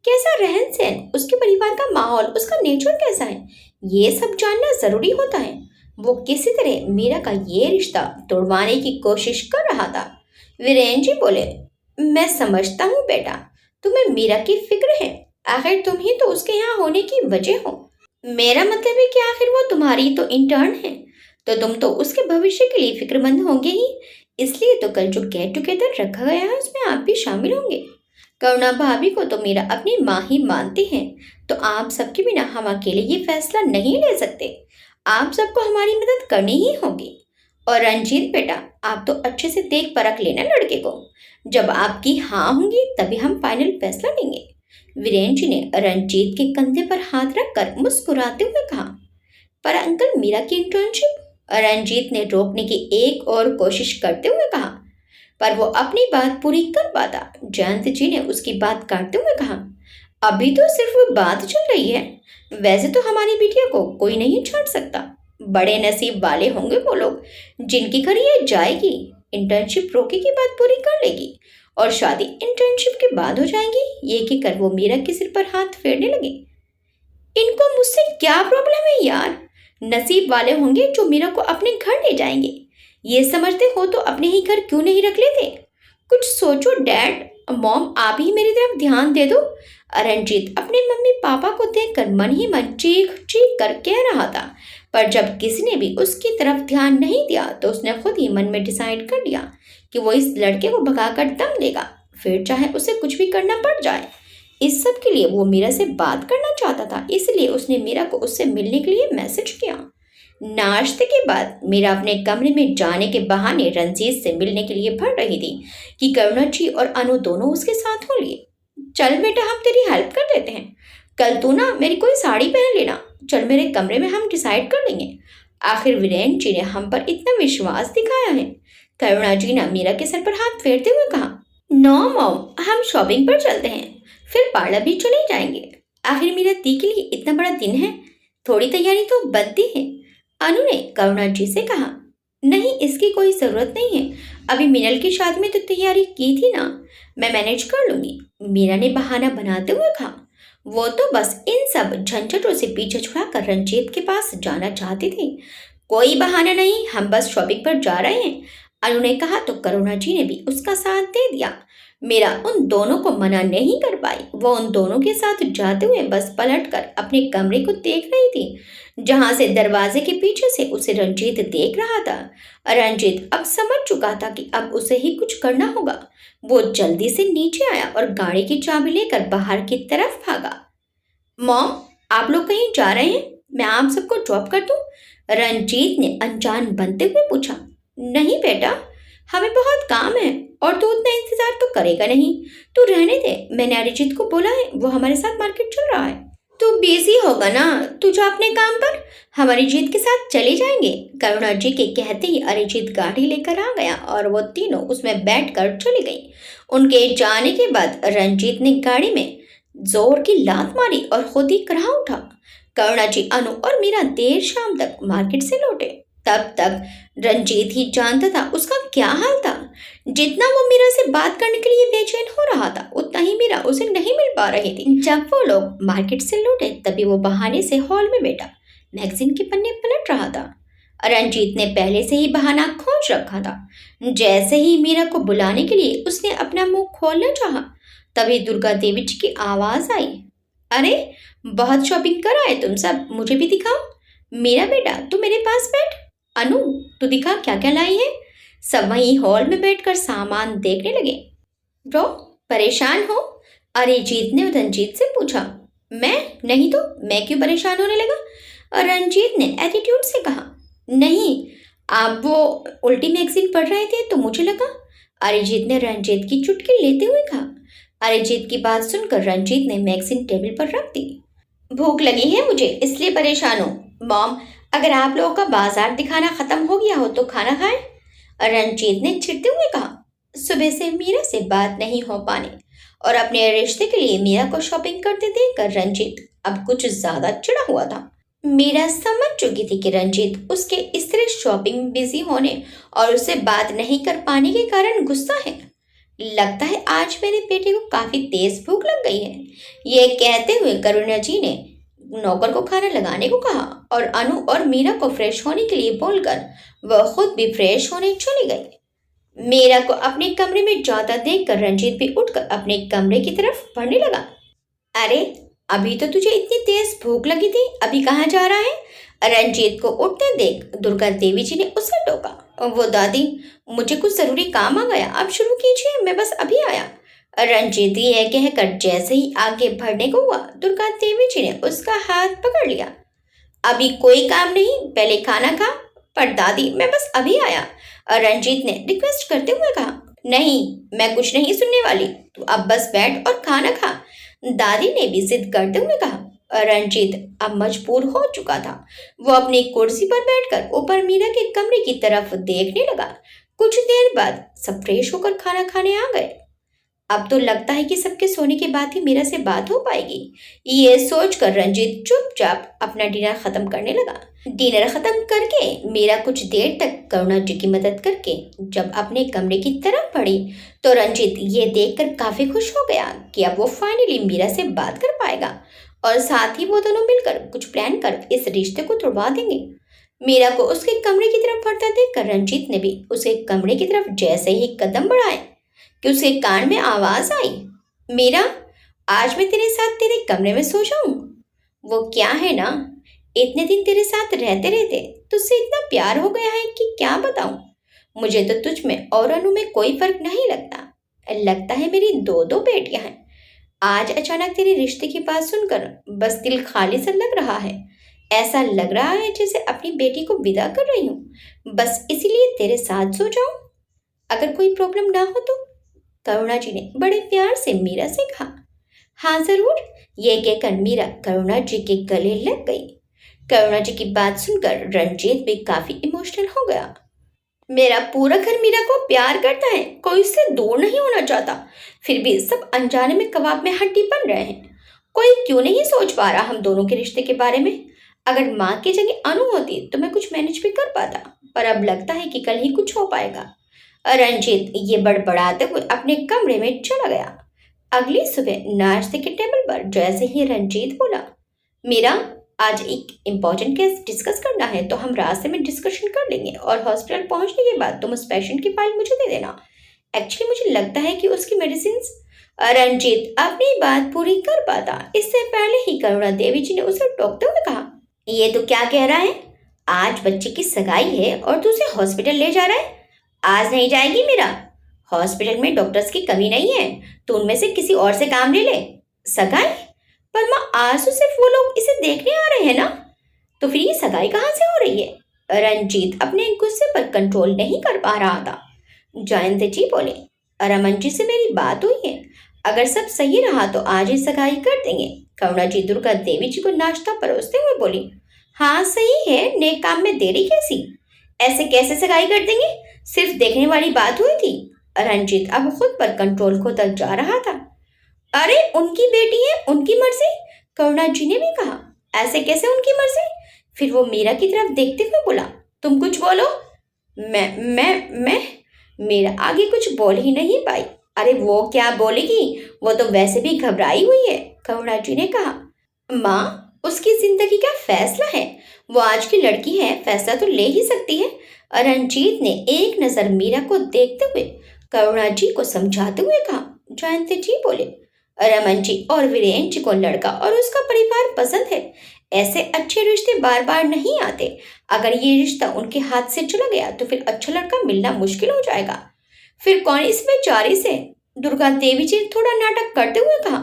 कैसा रहन सहन, उसके परिवार का माहौल, उसका नेचर कैसा है, ये सब जानना जरूरी होता है। वो किसी तरह मीरा का ये रिश्ता तोड़वाने की कोशिश कर रहा था। वीरेन जी बोले, मैं समझता हूँ बेटा, तुम्हें मीरा की फिक्र है। आखिर तुम ही तो उसके यहाँ होने की वजह हो। मेरा मतलब है कि आखिर वो तुम्हारी तो इंटर्न है, तो तुम तो उसके भविष्य के लिए फिक्रमंद होंगे ही। इसलिए तो कल जो गेट टुगेदर रखा गया है उसमें आप भी शामिल होंगे। करुणा भाभी को तो मेरा अपनी माँ ही मानते हैं, तो आप सबके बिना हम अकेले ये फैसला नहीं ले सकते। आप सबको हमारी मदद करनी ही होगी। और रंजीत बेटा, आप तो अच्छे से देख परख लेना लड़के को। जब आपकी हाँ होंगी तभी हम फाइनल फैसला लेंगे। वीरेन जी ने रंजीत के कंधे पर हाथ रखकर मुस्कुराते हुए कहा। पर अंकल, मीरा की इंटर्नशिप? रंजीत ने रोकने की एक और कोशिश करते हुए कहा, पर वो अपनी बात पूरी कर पाता। जयंत जी ने उसकी बात काटते हुए कहा, अभी तो सिर्फ बात चल रही है। वैसे तो हमारी बिटिया को कोई नहीं छाट सकता। बड़े नसीब वाले होंगे वो लोग जिनकी घर ये जाएगी, इंटर्नशिप रोके की बात पूरी कर लेगी और शादी इंटर्नशिप के बाद हो जाएगी। ये कहकर वो मीरा के सिर पर हाथ फेरने लगे। इनको मुझसे क्या प्रॉब्लम है यार? नसीब वाले होंगे जो मीरा को अपने घर ले जाएंगे। ये समझते हो तो अपने ही घर क्यों नहीं रख लेते? कुछ सोचो डैड, मॉम, आप ही मेरी तरफ ध्यान दे दो। रंजीत अपने मम्मी पापा को देखकर मन ही मन चीख चीख कर कह रहा था, पर जब किसी ने भी उसकी तरफ ध्यान नहीं दिया तो उसने खुद ही मन में डिसाइड कर लिया कि वो इस लड़के को भगाकर दम लेगा, फिर चाहे उसे कुछ भी करना पड़ जाए। इस सब के लिए वो मीरा से बात करना चाहता था, इसलिए उसने मीरा को उससे मिलने के लिए मैसेज किया। नाश्ते के बाद मीरा अपने कमरे में जाने के बहाने रंजीत से मिलने के लिए भर रही थी कि करुणा जी और अनु दोनों उसके साथ हो लिए। चल बेटा, हम तेरी हेल्प कर देते हैं। कल तू ना मेरी कोई साड़ी पहन लेना। चल मेरे कमरे में, हम डिसाइड कर लेंगे। आखिर वीरेन जी ने हम पर इतना विश्वास दिखाया है। करुणा जी ने मीरा के सर पर हाथ फेरते हुए कहा, नो मॉम, हम शॉपिंग पर चलते हैं, फिर पार्लर भी चले जाएंगे। आखिर मेरा दी के लिए इतना बड़ा दिन है, थोड़ी तैयारी तो बनती है। अनु ने करुणा जी से कहा, नहीं, इसकी कोई जरूरत नहीं है। अभी मिनल की शादी में तो तैयारी की थी ना, मैं मैनेज कर लूंगी। मीरा ने बहाना बनाते हुए कहा। वो तो बस इन सब झंझटों से पीछे छुड़ाकर रंजीत के पास जाना चाहती थी। कोई बहाना नहीं, हम बस शॉपिंग पर जा रहे हैं। अनु ने कहा तो करुणा जी ने भी उसका साथ दे दिया। मीरा उन दोनों को मना नहीं कर पाई। वो उन दोनों के साथ जाते हुए बस पलटकर अपने कमरे को देख रही थी, जहां से दरवाजे के पीछे से उसे रंजीत देख रहा था। रंजीत अब समझ चुका था कि अब उसे ही कुछ करना होगा। वो जल्दी से नीचे आया और गाड़ी की चाबी लेकर बाहर की तरफ भागा। मॉम, आप लोग कहीं जा रहे हैं? मैं आप सबको ड्रॉप कर दूं? रंजीत ने अनजान बनते हुए पूछा। नहीं बेटा, हमें बहुत काम है और तू उतना इंतजार तो करेगा नहीं। तू रहने दे, मैंने अरिजीत को बोला है, वो हमारे साथ मार्केट चल रहा है। तू बिजी होगा ना, तू जा अपने काम पर, हम अरिजीत के साथ चले जाएंगे। करुणा जी के कहते ही अरिजीत गाड़ी लेकर आ गया और वो तीनों उसमें बैठकर चली गई। उनके जाने के बाद रंजीत ने गाड़ी में जोर की लात मारी और खुद ही कराह उठा। करुणा जी, अनु और मीरा देर शाम तक मार्केट से लौटे। तब तक रंजीत ही जानता था उसका क्या हाल था। जितना वो मीरा से बात करने के लिए बेचैन हो रहा था, उतना ही मीरा उसे नहीं मिल पा रही थी। जब वो लोग मार्केट से लौटे तभी वो बहाने से हॉल में बैठा मैगजीन के पन्ने पलट रहा था। रंजीत ने पहले से ही बहाना खोज रखा था। जैसे ही मीरा को बुलाने के लिए उसने अपना मुंह खोलना चाहा, तभी दुर्गा देवी जी की आवाज आई। अरे, बहुत शॉपिंग कर आए तुम सब, मुझे भी दिखाओ। मेरा बेटा, तू मेरे पास बैठ। अनु, तू दिखा क्या क्या लाई है। सब वहीं हॉल में बैठकर सामान देखने लगे। ब्रो, परेशान हो? अरिजीत ने रंजीत से पूछा। मैं नहीं तो मैं क्यों परेशान होने लगा? और रंजीत ने एटीट्यूड से कहा। नहीं, आप वो उल्टी मैगजीन पढ़ रहे थे तो मुझे लगा। अरिजीत ने रंजीत की चुटकी लेते हुए कहा। अरिजीत की बात सुनकर रंजीत ने मैगजीन टेबल पर रख दी। भूख लगी है मुझे, इसलिए परेशान हूँ। मॉम, अगर आप लोगों का बाजार दिखाना खत्म हो गया हो तो खाना खाएं। रंजीत ने चिढ़ते हुए कहा। सुबह से मीरा से बात नहीं हो पाने और अपने रिश्ते के लिए मीरा को शॉपिंग करते देखकर रंजीत अब कुछ ज्यादा चिढ़ा हुआ था। मीरा समझ चुकी थी कि रंजीत उसके इस तरह शॉपिंग बिजी होने और उससे बात नहीं कर पाने के कारण गुस्सा है। लगता है आज मेरे बेटे को काफी तेज भूख लग गई है। ये कहते हुए करुणा जी ने नौकर को खाना लगाने को कहा और अनु और मीरा को फ्रेश होने के लिए बोलकर वह खुद भी फ्रेश होने चली गई। मीरा को अपने कमरे में जाता देखकर रंजीत भी उठकर अपने कमरे की तरफ बढ़ने लगा। अरे, अभी तो तुझे इतनी तेज भूख लगी थी, अभी कहाँ जा रहा है? रंजीत को उठते देख दुर्गा देवी जी ने उसे टोका। वो दादी, मुझे कुछ जरूरी काम आ गया, आप शुरू कीजिए, मैं बस अभी आया। रंजीत यह कहकर जैसे ही आगे बढ़ने को हुआ, दुर्गा देवी जी ने उसका हाथ पकड़ लिया। अभी कोई काम नहीं, पहले खाना खा। पर दादी, मैं बस अभी आया, रंजीत ने रिक्वेस्ट करते हुए कहा। नहीं, मैं कुछ नहीं सुनने वाली, तू अब बस बैठ और खाना खा, दादी ने भी जिद करते हुए कहा। रंजीत अब मजबूर हो चुका था। वो अपनी कुर्सी पर बैठकर ऊपर मीरा के कमरे की तरफ देखने लगा। कुछ देर बाद सब फ्रेश होकर खाना खाने आ गए। अब तो लगता है कि सबके सोने के बाद ही मीरा से बात हो पाएगी। ये सोचकर रंजीत चुपचाप अपना डिनर खत्म करने लगा। डिनर खत्म करके मीरा कुछ देर तक करुणा जी की मदद करके जब अपने कमरे की तरफ बढ़ी तो रंजीत ये देखकर काफी खुश हो गया कि अब वो फाइनली मीरा से बात कर पाएगा और साथ ही वो दोनों मिलकर कुछ प्लान कर इस रिश्ते को तोड़वा देंगे। मीरा को उसके कमरे की तरफ बढ़ता देखकर रंजीत ने भी उसके कमरे की तरफ जैसे ही कदम बढ़ाए कि उसके कान में आवाज आई। मीरा, आज मैं तेरे साथ तेरे कमरे में सो जाऊं? वो क्या है ना, इतने दिन तेरे साथ रहते रहते तुझसे इतना प्यार हो गया है कि क्या बताऊं। मुझे तो तुझ में और अनु में कोई फर्क नहीं लगता। लगता है मेरी दो दो बेटियां हैं। आज अचानक तेरे रिश्ते की बात सुनकर बस दिल खाली सा लग रहा है। ऐसा लग रहा है जैसे अपनी बेटी को विदा कर रही हूँ। बस इसीलिए तेरे साथ सो जाऊं, अगर कोई प्रॉब्लम ना हो तो। करुणा जी ने बड़े प्यार से मीरा से कहा। हाँ जरूर, ये कहकर मीरा करुणा जी के गले लग गई। करुणा जी की बात सुनकर रंजीत भी काफी इमोशनल हो गया। मेरा पूरा घर मीरा को प्यार करता है, कोई इससे दूर नहीं होना चाहता, फिर भी सब अनजाने में कबाब में हड्डी बन रहे हैं। कोई क्यों नहीं सोच पा रहा हम दोनों के रिश्ते के बारे में। अगर माँ की जगह अनु होती तो मैं कुछ मैनेज भी कर पाता, पर अब लगता है कि कल ही कुछ हो पाएगा। रंजीत ये बड़बड़ाते हुए अपने कमरे में चला गया। अगली सुबह नाश्ते के टेबल पर जैसे ही रंजीत बोला, मीरा, आज एक इम्पोर्टेंट केस डिस्कस करना है, तो हम रास्ते में डिस्कशन कर लेंगे और हॉस्पिटल पहुंचने के बाद तुम उस पेशेंट की फाइल मुझे दे देना। एक्चुअली मुझे लगता है कि उसकी मेडिसिन। रंजीत अपनी बात पूरी कर पाता इससे पहले ही करुणा देवी जी ने उसे टोकते हुए कहा, ये तो क्या कह रहा है? आज बच्चे की सगाई है और तू उसे हॉस्पिटल ले जा रहा है? आज नहीं जाएगी मीरा। हॉस्पिटल में डॉक्टर्स की कमी नहीं है, तो उनमें से किसी और से काम ले ले। सगाई? पर माँ, आज तो सिर्फ वो लोग इसे देखने आ रहे हैं ना, तो फिर ये सगाई कहाँ से हो रही है? रंजीत अपने गुस्से पर कंट्रोल नहीं कर पा रहा था। जयंत जी बोले, रमन जी से मेरी बात हुई है, अगर सब सही रहा तो आज ही सगाई कर देंगे। करुणा जी दुर्गा देवी जी को नाश्ता परोसते हुए बोली, हाँ सही है, नेक काम में देरी कैसी? ऐसे कैसे सगाई कर देंगे? सिर्फ देखने वाली बात हुई थी। रंजीत अब खुद पर कंट्रोल खोता जा रहा था। अरे उनकी बेटी है, उनकी मर्जी। करुणा जी ने भी कहा, ऐसे कैसे उनकी मर्जी? फिर वो मीरा की तरफ देखते हुए बोला, तुम कुछ बोलो। मैं मीरा आगे कुछ बोल ही नहीं पाई। अरे वो क्या बोलेगी, वो तो वैसे भी घबराई हुई है। करुणा जी ने कहा, माँ उसकी जिंदगी का फैसला है, वो आज की लड़की है, फैसला तो ले ही सकती है। रंजीत ने एक नजर मीरा को देखते हुए करुणा जी को समझाते हुए कहा। जयंत जी बोले, रमन जी और वीरेंद्र जी को लड़का और उसका परिवार पसंद है। ऐसे अच्छे रिश्ते बार बार नहीं आते। अगर ये रिश्ता उनके हाथ से चला गया तो फिर अच्छा लड़का मिलना मुश्किल हो जाएगा। फिर कौन इसमें चारी से? दुर्गा देवी जी थोड़ा नाटक करते हुए कहा,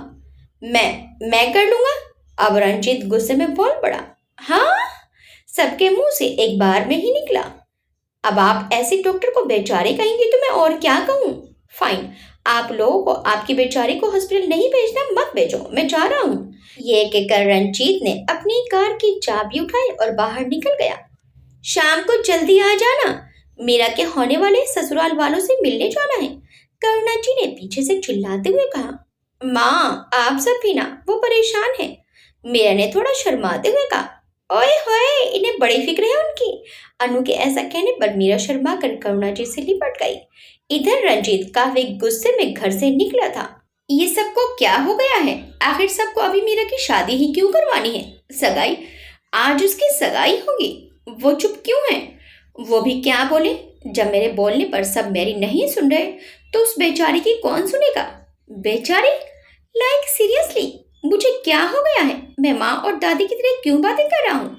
मैं कर लूंगा। अब रंजीत गुस्से में बोल पड़ा। हाँ, सबके मुंह से एक बार में ही निकला। अब आप ऐसे डॉक्टर को बेचारे कहेंगे तो मैं और क्या कहूँ? फाइन, आप लोगों को आपकी बेचारी को हॉस्पिटल नहीं भेजना, मत भेजो, मैं जा रहा हूँ। ये कहकर रंजीत ने अपनी कार की चाबी उठाई और बाहर निकल गया। शाम को जल्दी आ जाना, मीरा के होने वाले ससुराल वालों से मिलने जाना है। करुणा जी ने पीछे से चिल्लाते हुए कहा। माँ आप सब भी ना, वो परेशान है। मीरा ने थोड़ा शर्माते हुए कहा, ओए होए, इन्हें बड़ी फिक्र है उनकी। अनु के ऐसा कहने पर मीरा शर्मा कर करुणा जी से लिपट गई। इधर रंजीत काफी गुस्से में घर से निकला था। ये सबको क्या हो गया है? आखिर सबको अभी मीरा की शादी ही क्यों करवानी है? सगाई, आज उसकी सगाई होगी, वो चुप क्यों है? वो भी क्या बोले? जब मेरे बोलने पर सब मेरी नहीं सुन रहे तो उस बेचारी की कौन सुनेगा? बेचारी? लाइक सीरियसली, मुझे क्या हो गया है? मैं माँ और दादी की तरह क्यों बातें कर रहा हूँ?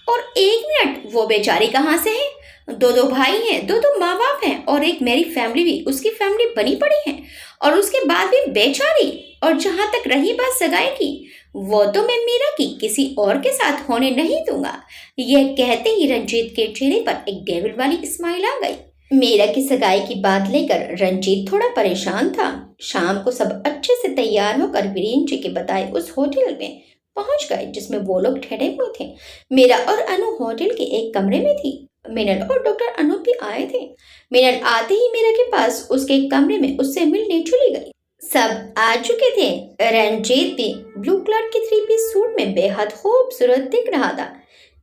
और एक मिनट, वो बेचारी कहाँ से है? दो भाई हैं, दो माँ बाप हैं, और एक मेरी फैमिली भी उसकी फैमिली बनी पड़ी है, और उसके बाद भी बेचारी। और जहां तक रही बात सगाई की, वो तो मैं मीरा की किसी और के साथ होने नहीं दूंगा। यह कहते ही रंजीत के चेहरे पर एक डेविल वाली स्माइल आ गई। मीरा की सगाई की बात लेकर रंजीत थोड़ा परेशान था। शाम को सब अच्छे से तैयार होकर वीरेंद्र जी के बताए उस होटल में पहुंच गए जिसमें वो लोग ठहरे हुए थे। मीरा और अनु होटल के एक कमरे में थी। मीनल और डॉक्टर अनूप भी आए थे। मीनल आते ही मीरा के पास उसके कमरे में उससे मिलने चली गई। सब आ चुके थे। रंजीत भी ब्लू कलर के थ्री पीस सूट में बेहद खूबसूरत दिख रहा था।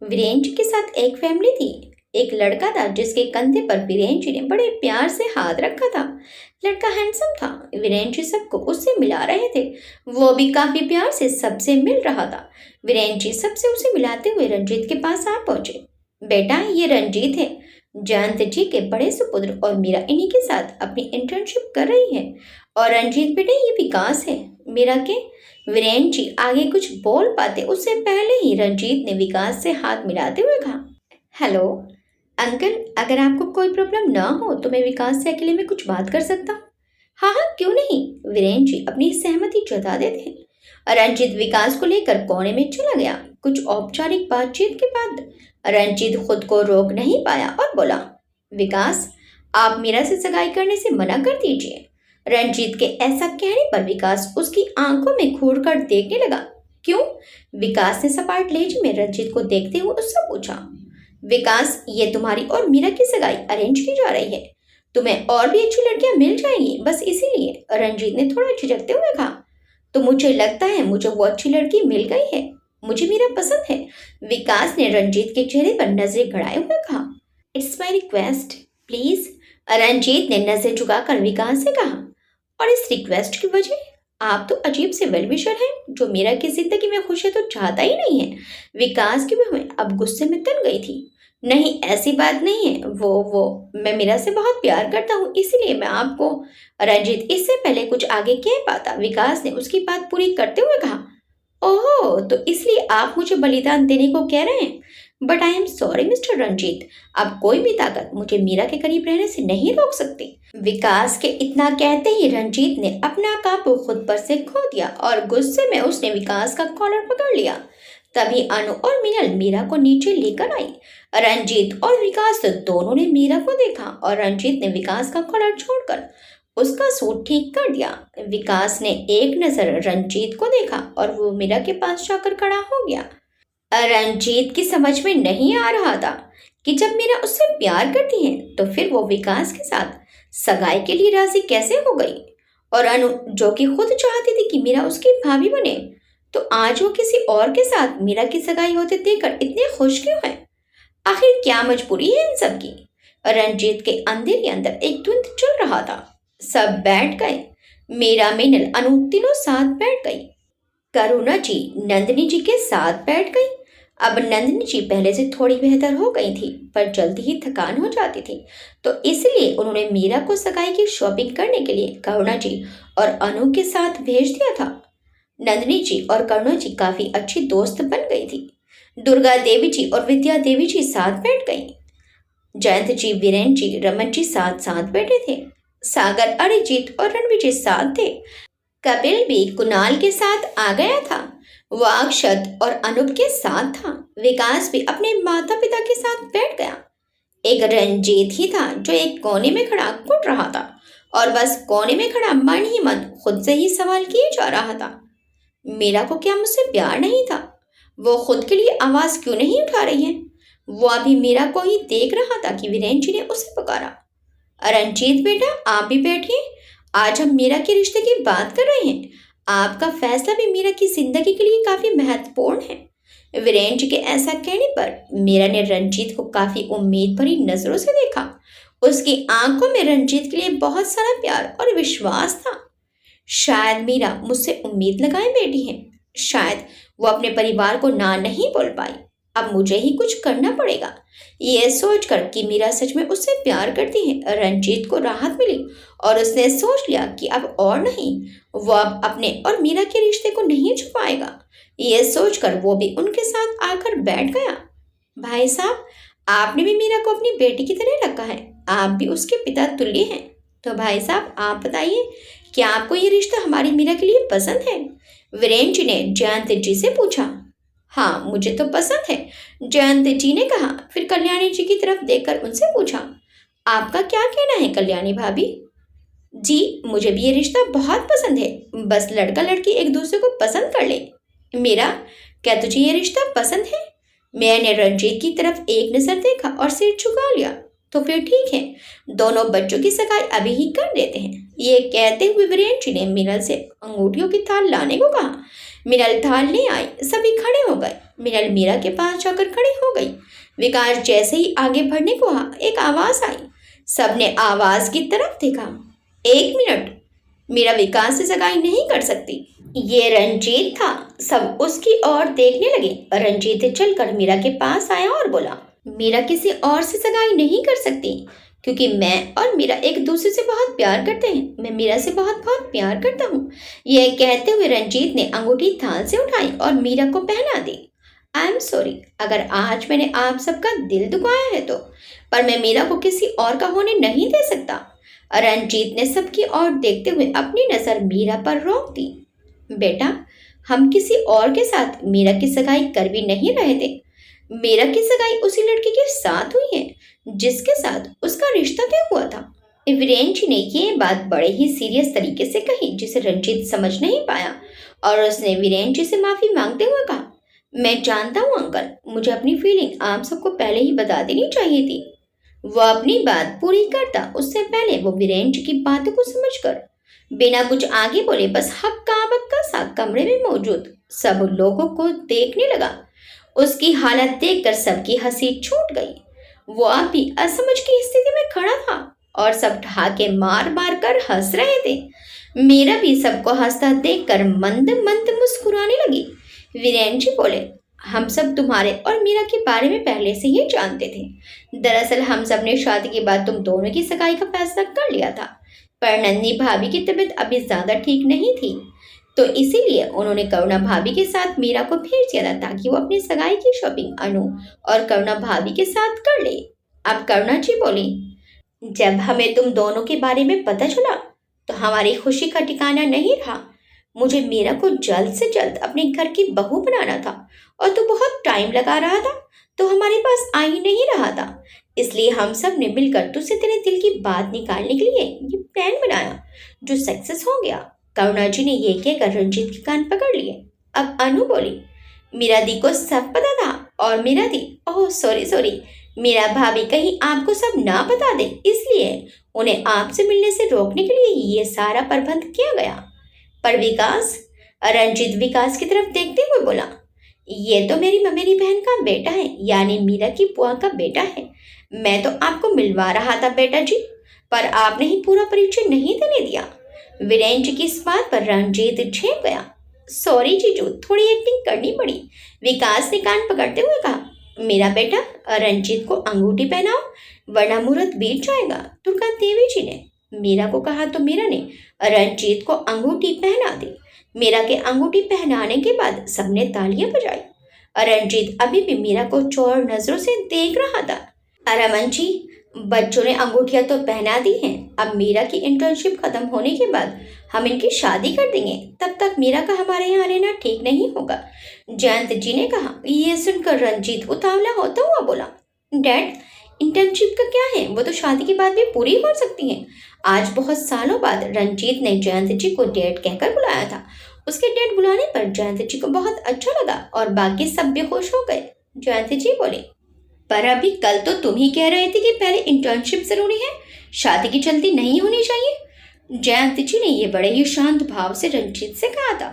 वीरेंद्र के साथ एक फैमिली थी। एक लड़का था जिसके कंधे पर वीरेंद्र ने बड़े प्यार से हाथ रखा था। लड़का हैंडसम था। वीरेंद्र सबको उससे मिला रहे थे। वो भी काफी प्यार से सबसे मिल रहा था। वीरेंद्र सबसे उसे मिलाते हुए रंजीत के पास आ पहुंचे। बेटा, ये रंजीत है, जयंत जी के बड़े सुपुत्र, और मीरा इन्हीं के साथ अपनी इंटर्नशिप कर रही है। और रंजीत बेटे, ये विकास है, मीरा के। वीरेंद्र जी आगे कुछ बोल पाते उससे पहले ही रंजीत ने विकास से हाथ मिलाते हुए कहा, हेलो अंकल, अगर आपको कोई प्रॉब्लम ना हो तो मैं विकास से अकेले में कुछ बात कर सकता हूँ? हाँ हाँ, क्यों नहीं। वीरेंद्र जी अपनी सहमति जता देते। रंजीत विकास को लेकर कोने में चला गया। कुछ औपचारिक बातचीत के बाद रंजीत खुद को रोक नहीं पाया और बोला, विकास, आप मीरा से सगाई करने से मना कर दीजिए। रंजीत के ऐसा कहने पर विकास उसकी आंखों में घूर कर देखने लगा। क्यों? विकास ने सपाट लहजे में रंजीत को देखते हुए उससे पूछा। विकास, ये तुम्हारी और मीरा की सगाई अरेंज की जा रही है, तुम्हें और भी अच्छी लड़कियां मिल जाएंगी, बस इसीलिए। रंजीत ने थोड़ा झिझकते हुए कहा, तो मुझे लगता है मुझे वो अच्छी लड़की मिल गई है, मुझे मीरा पसंद है। विकास ने रंजीत के चेहरे पर नजरें गड़ाए हुए कहा, it's my request please. Ranjit ने नजर झुकाकर विकास से कहा, और इस रिक्वेस्ट की वजह? आप तो अजीब से वेलविशर हैं जो मीरा की जिंदगी में खुशी तो चाहता ही नहीं है। विकास की बहू अब गुस्से में तन गई थी। नहीं, ऐसी बात नहीं है। वो मैं मीरा से बहुत प्यार करता हूँ, इसीलिए मैं आपको। रंजीत इससे पहले कुछ आगे कह पाता, विकास ने उसकी बात पूरी करते हुए कहा, ओह, तो इसलिए आप मुझे बलिदान देने को कह रहे हैं। But I am sorry mister Ranjit, अब कोई भी ताकत मुझे मीरा के करीब रहने से नहीं रोक सकती। विकास के इतना कहते ही रंजीत ने अपना काबू खुद पर से खो दिया और गुस्से में उसने विकास का कॉलर पकड़ लिया। तभी अनु और मिनल मीरा को नीचे लेकर आई। रंजीत और विकास दोनों ने मीरा को देखा और रंजीत ने विकास का कॉलर छोड़कर उसका सूट ठीक कर दिया। विकास ने एक नजर रंजीत को देखा और वो मीरा के पास जाकर खड़ा हो गया। रंजीत की समझ में नहीं आ रहा था कि जब मीरा उससे प्यार करती है तो फिर वो विकास के साथ सगाई के लिए राजी कैसे हो गई। और अनु, जो कि खुद चाहती थी कि मीरा उसकी भाभी बने, तो आज वो किसी और के साथ मीरा की सगाई होते देखकर इतने खुश क्यों है। आखिर क्या मजबूरी है इन सब की। रंजीत के अंदर ही अंदर एक द्वंद्व चल रहा था। सब बैठ गए। मीरा, मिनल, अनु तीनों साथ बैठ गई। करुणा जी नंदिनी जी के साथ बैठ गई। अब नंदिनी जी पहले से थोड़ी बेहतर हो गई थी, पर जल्दी ही थकान हो जाती थी, तो इसलिए उन्होंने मीरा को सगाई की शॉपिंग करने के लिए करुणा जी और अनु के साथ भेज दिया था। नंदिनी जी और करुणा जी काफी अच्छी दोस्त बन गई थी। दुर्गा देवी जी और विद्या देवी जी साथ बैठ गई। जयंत जी, वीरेन जी, रमन जी साथ साथ बैठे थे। सागर, अरिजीत और रणवीर जी साथ थे। कपिल भी कुणाल के साथ आ गया था। वो अक्षत और अनूप के साथ था। विकास भी अपने माता पिता के साथ बैठ गया। एक रंजीत ही था जो एक कोने में खड़ा घुट रहा था और बस कोने में खड़ा मन ही मन खुद से ही सवाल किए जा रहा था, मीरा को क्या मुझसे प्यार नहीं था? वो खुद के लिए आवाज क्यों नहीं उठा रही है? वो अभी मीरा को ही देख रहा था कि वीरेन जी ने उसे पुकारा, रंजीत बेटा आप भी बैठिए, आज हम मीरा के रिश्ते की बात कर रहे हैं। आपका फैसला भी मीरा की जिंदगी के लिए काफी महत्वपूर्ण है। वीरेन जी के ऐसा कहने पर मीरा ने रंजीत को काफी उम्मीद भरी नजरों से देखा। उसकी आंखों में रंजीत के लिए बहुत सारा प्यार और विश्वास था। शायद मीरा मुझसे उम्मीद लगाए बैठी है। शायद वो अपने परिवार को ना नहीं बोल पाई। अब मुझे ही कुछ करना पड़ेगा। ये सोचकर कि मीरा सच में उससे प्यार करती है, रंजीत को राहत मिली और उसने सोच लिया कि अब और नहीं, वो अब अपने और मीरा के रिश्ते को नहीं छुपाएगा। ये सोचकर वो भी उनके साथ आकर बैठ गया। भाई साहब, आपने भी मीरा को अपनी बेटी की तरह रखा है, आप भी उसके पिता तुल्य हैं। तो भाई साहब आप बताइए, क्या आपको ये रिश्ता हमारी मीरा के लिए पसंद है? वीरेन जी ने जयंत जी से पूछा। हाँ, मुझे तो पसंद है, जयंत जी ने कहा। फिर कल्याणी जी की तरफ देखकर उनसे पूछा, आपका क्या कहना है कल्याणी भाभी? जी, मुझे भी ये रिश्ता बहुत पसंद है, बस लड़का लड़की एक दूसरे को पसंद कर ले। मेरा, क्या तुझे ये रिश्ता पसंद है? मैंने रंजीत की तरफ एक नजर देखा और सिर झुका लिया। तो फिर ठीक है, दोनों बच्चों की सगाई अभी ही कर देते हैं। ये कहते हुए वीरेन जी ने मिनल से अंगूठियों की थाल लाने को कहा। मिनल थाल ले आई। सभी खड़े हो गए। मिनल मीरा के पास जाकर खड़ी हो गई। विकास जैसे ही आगे बढ़ने को कहा, एक आवाज आई। सबने आवाज की तरफ देखा। एक मिनट, मीरा विकास से सगाई नहीं कर सकती। ये रंजीत था। सब उसकी ओर देखने लगे। रंजीत चलकर मीरा के पास आया और बोला, मीरा किसी और से सगाई नहीं कर सकती, क्योंकि मैं और मीरा एक दूसरे से बहुत प्यार करते हैं। मैं मीरा से बहुत बहुत प्यार करता हूँ। यह कहते हुए रंजीत ने अंगूठी थाल से उठाई और मीरा को पहना दी। आई एम सॉरी अगर आज मैंने आप सबका दिल दुखाया है तो, पर मैं मीरा को किसी और का होने नहीं दे सकता। रंजीत ने सबकी ओर देखते हुए अपनी नजर मीरा पर रोक दी। बेटा, हम किसी और के साथ मीरा की सगाई कर भी नहीं रहे थे। मीरा की सगाई उसी लड़के के साथ हुई है जिसके साथ उसका रिश्ता तय हुआ था। वीरेन जी ने ये बात बड़े ही सीरियस तरीके से कही, जिसे रंजीत समझ नहीं पाया और उसने वीरेन जी से माफी मांगते हुए कहा, मैं जानता हूँ अंकल, मुझे अपनी फीलिंग आप सबको पहले ही बता देनी चाहिए थी। वो अपनी बात पूरी करता उससे पहले वो वीरेन जी की बातों को समझकर बिना कुछ आगे बोले बस हक्का बक्का सा कमरे में मौजूद सब लोगों को देखने लगा। उसकी हालत देखकर सबकी हंसी छूट गई। वो अब भी असमझ की स्थिति में खड़ा था और सब ठहाके मार मार कर हंस रहे थे। मीरा भी सबको हंसता देखकर मंद मंद मुस्कुराने लगी। वीरेंद्र जी बोले, हम सब तुम्हारे और मीरा के बारे में पहले से ही जानते थे। दरअसल हम सब ने शादी के बाद तुम दोनों की सगाई का फैसला कर लिया था, पर नन्ही भाभी की तबीयत अभी ज्यादा ठीक नहीं थी, तो इसीलिए उन्होंने करुणा भाभी के साथ मीरा को भेज दिया था ताकि वो अपनी सगाई की शॉपिंग अनु और करुणा भाभी के साथ कर ले। अब करुणा जी बोली, जब हमें तुम दोनों के बारे में पता चला तो हमारी खुशी का ठिकाना नहीं रहा। मुझे मीरा को जल्द से जल्द अपने घर की बहू बनाना था और तू बहुत टाइम लगा रहा था तो हमारे पास आ ही नहीं रहा था। इसलिए हम सब ने मिलकर तुझसे तेरे दिल की बात निकालने के लिए ये प्लान बनाया जो सक्सेस हो गया। करुणा जी ने ये कहकर रंजीत के कान पकड़ लिए। अब अनु बोली, मीरा दी को सब पता था और मीरा दी, ओह सॉरी, मीरा भाभी कहीं आपको सब ना बता दे, इसलिए उन्हें आपसे मिलने से रोकने के लिए ये सारा प्रबंध किया गया। पर विकास, रंजीत विकास की तरफ देखते हुए बोला, ये तो मेरी बहन का बेटा है, यानी मीरा की बुआ का बेटा है। मैं तो आपको मिलवा रहा था बेटा जी, पर आपने ही पूरा परिचय नहीं देने दिया। वीरेंद्र की इस बात पर रंजीत झेप गया। सॉरी जीजू, थोड़ी एक्टिंग करनी पड़ी। विकास ने कान पकड़ते हुए कहा, मेरा बेटा रंजीत को अंगूठी पहनाओ वरना मुहूर्त बीत जाएगा। दुर्गा देवी जी ने मीरा को कहा तो मीरा ने रंजीत को अंगूठी पहना दी। मीरा के अंगूठी पहनाने के बाद सबने तालियां बजाई। रंजीत अभी भी मीरा को चौड़ नजरों से देख रहा था। रमन जी, बच्चों ने अंगूठियां तो पहना दी हैं, अब मीरा की इंटर्नशिप खत्म होने के बाद हम इनकी शादी कर देंगे। तब तक मीरा का हमारे यहाँ रहना ठीक नहीं होगा, जयंत जी ने कहा। ये सुनकर रंजीत उतावला होता हुआ बोला, डैड इंटर्नशिप का क्या है, वो तो शादी के बाद भी पूरी हो सकती है। आज बहुत सालों बाद रंजीत ने जयंत जी को डैड कहकर बुलाया था। उसके डैड बुलाने पर जयंत जी को बहुत अच्छा लगा और बाकी सब भी खुश हो गए। जयंत जी बोले, पर अभी कल तो तुम ही कह रहे थे कि पहले इंटर्नशिप जरूरी है, शादी की जल्दी नहीं होनी चाहिए। जयंत जी ने ये बड़े ही शांत भाव से रंजीत से कहा था।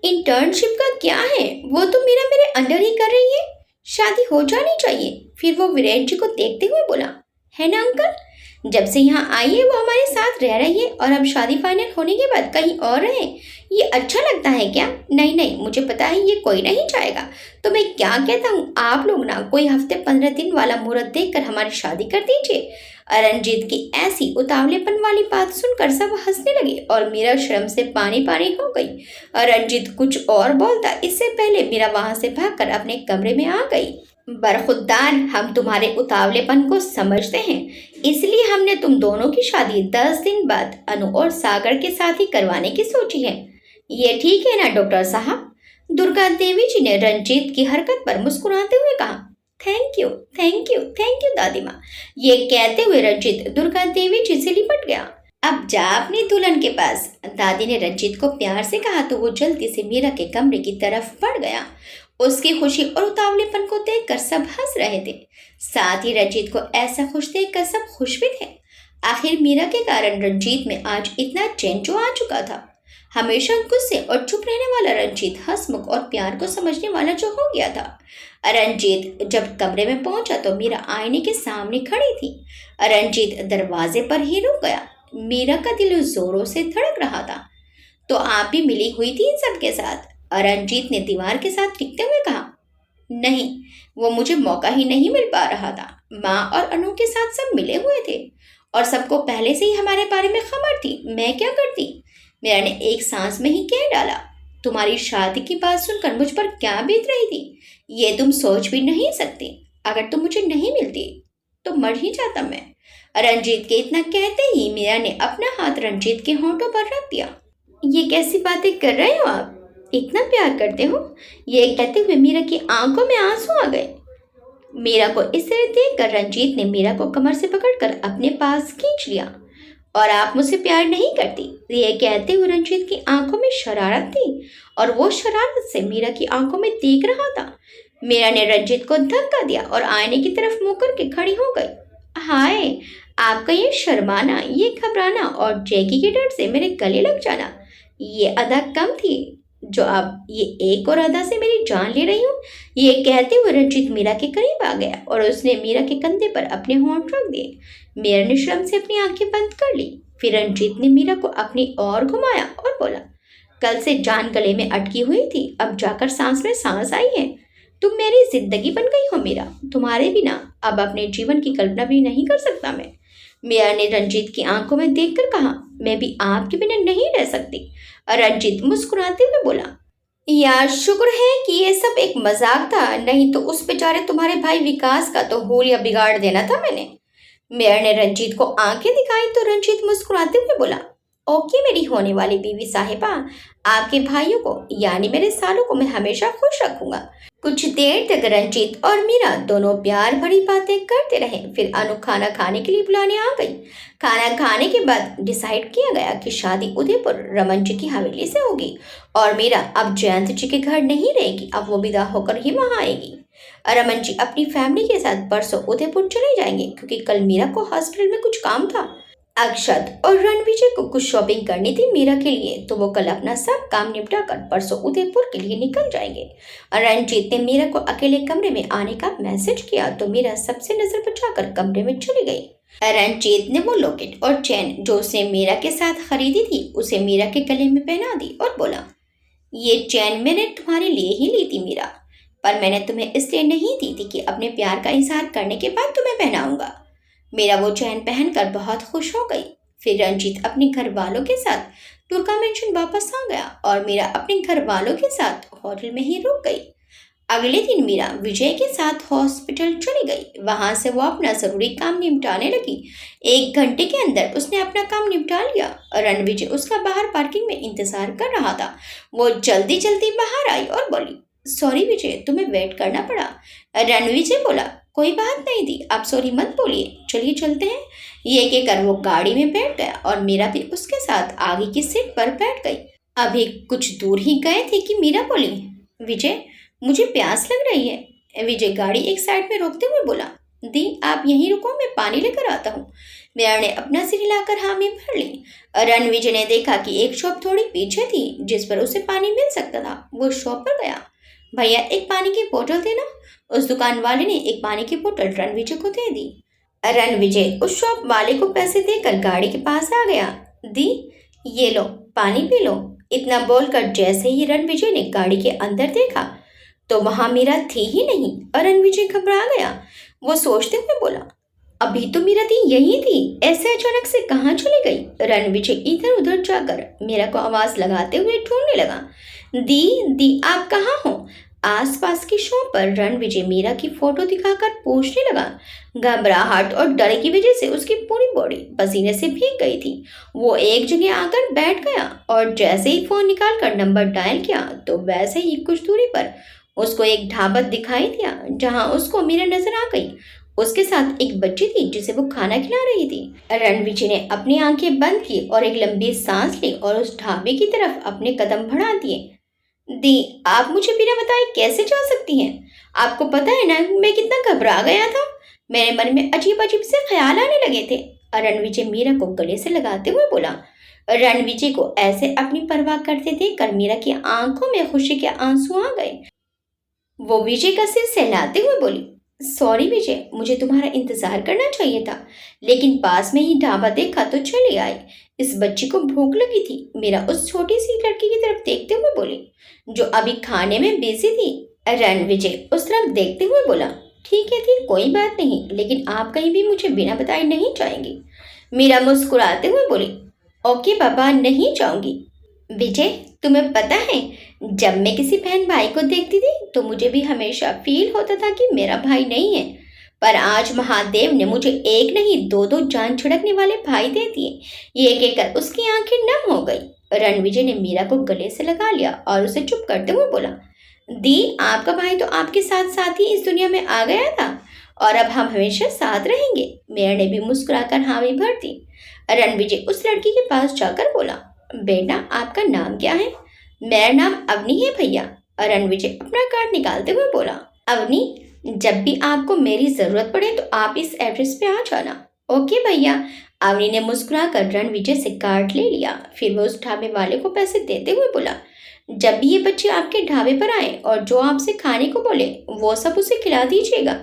इंटर्नशिप का क्या है, वो तो मीरा मेरे अंडर ही कर रही है, शादी हो जानी चाहिए। फिर वो वीरेंद्र जी को देखते हुए बोला, है ना अंकल, जब से यहाँ आई है वो हमारे साथ रह रही है और अब शादी फाइनल होने के बाद कहीं और रहे, ये अच्छा लगता है क्या? नहीं, मुझे पता है ये कोई नहीं चाहेगा। तो मैं क्या कहता हूँ, आप लोग ना कोई हफ्ते 15 दिन वाला मुहूर्त देखकर हमारी शादी कर दीजिए। रंजीत की ऐसी उतावलेपन वाली बात सुनकर सब हंसने लगे और मीरा शर्म से पानी पानी हो गई। रंजीत कुछ और बोलता इससे पहले मीरा वहां से भागकर अपने कमरे में आ गई। बरखुद्दार, हम तुम्हारे उतावलेपन को समझते हैं, इसलिए हमने तुम दोनों की शादी 10 दिन बाद अनु और सागर के साथ ही करवाने की सोची है। ये ठीक है ना डॉक्टर साहब? दुर्गा देवी जी ने रंजीत की हरकत पर मुस्कुराते हुए कहा। थैंक यू दादी माँ। ये कहते हुए रंजीत दुर्गा देवी जी से लिपट गया। अब जा अपनी दुल्हन के पास, दादी ने रंजीत को प्यार से कहा तो वो जल्दी से मीरा के कमरे की तरफ बढ़ गया। उसकी खुशी और उतावलेपन को देखकर सब हंस रहे थे, साथ ही रंजीत को ऐसा खुश देखकर सब खुश भी थे। आखिर मीरा के कारण रंजीत में आज इतना चैन जो आ चुका था। हमेशा गुस्से और चुप रहने वाला रंजीत हंसमुख और प्यार को समझने वाला जो हो गया था। रंजीत जब कमरे में पहुंचा तो मीरा आईने के सामने खड़ी थी। रंजीत दरवाजे पर ही रुक गया। मीरा का दिल जोरों से धड़क रहा था। तो आप भी मिली हुई थी इन सबके साथ? रंजीत ने दीवार के साथ टिकते हुए कहा। नहीं, वो मुझे मौका ही नहीं मिल पा रहा था। माँ और अनु के साथ सब मिले हुए थे और सबको पहले से ही हमारे बारे में खबर थी। मैं क्या करती? मीरा ने एक सांस में ही कह डाला। तुम्हारी शादी की बात सुनकर मुझ पर क्या बीत रही थी, ये तुम सोच भी नहीं सकती। अगर तुम मुझे नहीं मिलती तो मर ही जाता मैं। रंजीत के इतना कहते ही मीरा ने अपना हाथ रंजीत के होंठों पर रख दिया। ये कैसी बातें कर रहे हो आप? इतना प्यार करते हो? ये कहते हुए मीरा की आंखों में आंसू आ गए। मीरा को इस तरह देखकर रंजीत ने मीरा को कमर से पकड़कर अपने पास खींच लिया। और आप मुझसे प्यार नहीं करती? ये कहते हुए रंजीत की आंखों में शरारत थी और वो शरारत से मीरा की आंखों में देख रहा था। मीरा ने रंजीत को धक्का दिया और आईने की तरफ मुंह करके खड़ी हो गई। हाय, आपका ये शर्माना, ये घबराना और जैकी के डर से मेरे गले लग जाना, ये अदा कम थी जो अब ये एक और अदा से मेरी जान ले रही हूँ। ये कहते हुए रंजीत मीरा के करीब आ गया और उसने मीरा के कंधे पर अपने होंठ रख दिए। मीरा ने शर्म से अपनी आंखें बंद कर ली। फिर रंजीत ने मीरा को अपनी ओर घुमाया और बोला, कल से जान गले में अटकी हुई थी, अब जाकर सांस में सांस आई है। तुम मेरी जिंदगी बन गई हो मीरा। तुम्हारे बिना अब अपने जीवन की कल्पना भी नहीं कर सकता मैं। मीरा ने रंजीत की आंखों में देखकर कहा, मैं भी आपके बिना नहीं रह सकती। रंजीत मुस्कुराते हुए बोला, यार शुक्र है कि ये सब एक मजाक था, नहीं तो उस बेचारे तुम्हारे भाई विकास का तो होलिया बिगाड़ देना था मैंने। मेयर ने रंजीत को आंखें दिखाई तो रंजीत मुस्कुराते हुए बोला, ओके मेरी होने वाली बीवी साहिबा, आपके भाइयों को यानी मेरे सालों को मैं हमेशा खुश रखूंगा। कुछ देर तक रंजीत और मीरा दोनों प्यार भरी बातें करते रहे। फिर अनु खाना खाने के लिए बुलाने आ गई। खाना खाने के बाद डिसाइड किया गया कि शादी उदयपुर रमन जी की हवेली से होगी और मीरा अब जयंत जी के घर नहीं रहेगी, अब वो विदा होकर ही वहां आएगी। रमन जी अपनी फैमिली के साथ परसों उदयपुर चले जाएंगे क्योंकि कल मीरा को हॉस्पिटल में कुछ काम था। अक्षत और रणविजय को कुछ शॉपिंग करनी थी मीरा के लिए, तो वो कल अपना सब काम निपटा कर परसों उदयपुर के लिए निकल जाएंगे। रणजीत ने मीरा को अकेले कमरे में आने का मैसेज किया तो मीरा सबसे नजर बचाकर कमरे में चली गई। रंजीत ने वो लॉकेट और चैन जो उसने मीरा के साथ खरीदी थी उसे मीरा के गले में पहना दी और बोला, ये चैन मैंने तुम्हारे लिए ही ली थी मीरा, पर मैंने तुम्हें इसलिए नहीं दी थी कि अपने प्यार का इजहार करने के बाद तुम्हें पहनाऊंगा। मेरा वो चैन पहनकर बहुत खुश हो गई। फिर रंजीत अपने घर वालों के साथ दुर्गा मेंशन वापस आ गया और मीरा अपने घर वालों के साथ होटल में ही रुक गई। अगले दिन मीरा विजय के साथ हॉस्पिटल चली गई। वहां से वो अपना जरूरी काम निपटाने लगी। 1 घंटे के अंदर उसने अपना काम निपटा लिया और रणविजय उसका बाहर पार्किंग में इंतजार कर रहा था। वो जल्दी जल्दी बाहर आई और बोली, सॉरी विजय, तुम्हें वेट करना पड़ा। रणविजय बोला, कोई बात नहीं थी, आप सॉरी मत बोलिए, चलिए चलते हैं। ये कहकर वो गाड़ी में बैठ गया और मीरा भी उसके साथ आगे की सीट पर बैठ गई। अभी कुछ दूर ही गए थे कि मीरा बोली, विजय मुझे प्यास लग रही है। विजय गाड़ी एक साइड में रोकते हुए बोला, दी आप यहीं रुको, मैं पानी लेकर आता हूँ। मीरा ने अपना सिर हिलाकर हामी भर ली। रणविजय ने देखा कि एक शॉप थोड़ी पीछे थी जिस पर उसे पानी मिल सकता था। वो शॉप पर गया। भैया एक पानी की बोतल देना। उस दुकान वाले ने एक पानी की बोतल रणविजय को दे दी। रणविजय उस शॉप वाले को पैसे देकर गाड़ी के पास आ गया। दी ये लो पानी पी लो। इतना बोलकर जैसे ही रणविजय ने गाड़ी के अंदर देखा तो वहां मीरा थी ही नहीं और रणविजय घबरा गया। वो सोचते हुए बोला, अभी तो मीरा दी यही थी, ऐसे अचानक से कहाँ चली गई। रणविजय इधर उधर जाकर मीरा को आवाज लगाते हुए ढूंढने लगा। दी आप कहाँ हो। आसपास की शॉप पर रणविजय मीरा की फोटो दिखाकर पूछने लगा। घबराहट और डर की वजह से उसकी पूरी बॉडी पसीने से भीग गई थी। वो एक जगह आकर बैठ गया और जैसे ही फोन निकालकर नंबर डायल किया तो वैसे ही कुछ दूरी पर उसको एक ढाबा दिखाई दिया जहां उसको मीरा नजर आ गई। उसके साथ एक बच्ची थी जिसे वो खाना खिला रही थी। रणविजय ने अपनी आंखें बंद की और एक लंबी सांस ली और उस ढाबे की तरफ अपने कदम बढ़ा दिए। दी आप मुझे बिना बताए कैसे जा सकती हैं? आपको पता है ना मैं कितना घबरा गया था। मेरे मन में अजीब अजीब से ख्याल आने लगे थे। रणविजय मीरा को गले से लगाते हुए बोला। रणविजय को ऐसे अपनी परवाह करते देखकर मीरा की आंखों में खुशी के आंसू आ गए। वो विजय का सिर सहलाते हुए बोली, सॉरी विजय, मुझे तुम्हारा इंतजार करना चाहिए था, लेकिन पास में ही ढाबा देखा तो चली आई। इस बच्ची को भूख लगी थी। मेरा उस छोटी सी लड़की की तरफ देखते हुए बोली जो अभी खाने में बिजी थी। रणविजय उस तरफ देखते हुए बोला, ठीक है थी, कोई बात नहीं, लेकिन आप कहीं भी मुझे बिना बताए नहीं जाएंगी। मीरा मुस्कुराते हुए बोली, ओके बाबा, नहीं जाऊंगी। विजय तुम्हें पता है जब मैं किसी बहन भाई को देखती थी तो मुझे भी हमेशा फील होता था कि मेरा भाई नहीं है, पर आज महादेव ने मुझे एक नहीं दो जान छिड़कने वाले भाई दे दिए। ये कहकर उसकी आंखें नम हो गई। रणविजय ने मीरा को गले से लगा लिया और उसे चुप करते हुए बोला, दी आपका भाई तो आपके साथ साथ ही इस दुनिया में आ गया था और अब हम हमेशा साथ रहेंगे। मीरा ने भी मुस्कुराकर हामी भर दी। रणविजय उस लड़की के पास जाकर बोला, बेटा आपका नाम क्या है? मेरा नाम अवनी है भैया। रणविजय अपना कार्ड निकालते हुए बोला, अवनी, जब भी आपको मेरी जरूरत पड़े तो आप इस एड्रेस पे आ जाना। ओके भैया। अवनी ने मुस्कुराकर रणविजय से कार्ड ले लिया। फिर वो उस ढाबे वाले को पैसे देते हुए बोला, जब भी ये बच्चे आपके ढाबे पर आए और जो आपसे खाने को बोले वो सब उसे खिला दीजिएगा।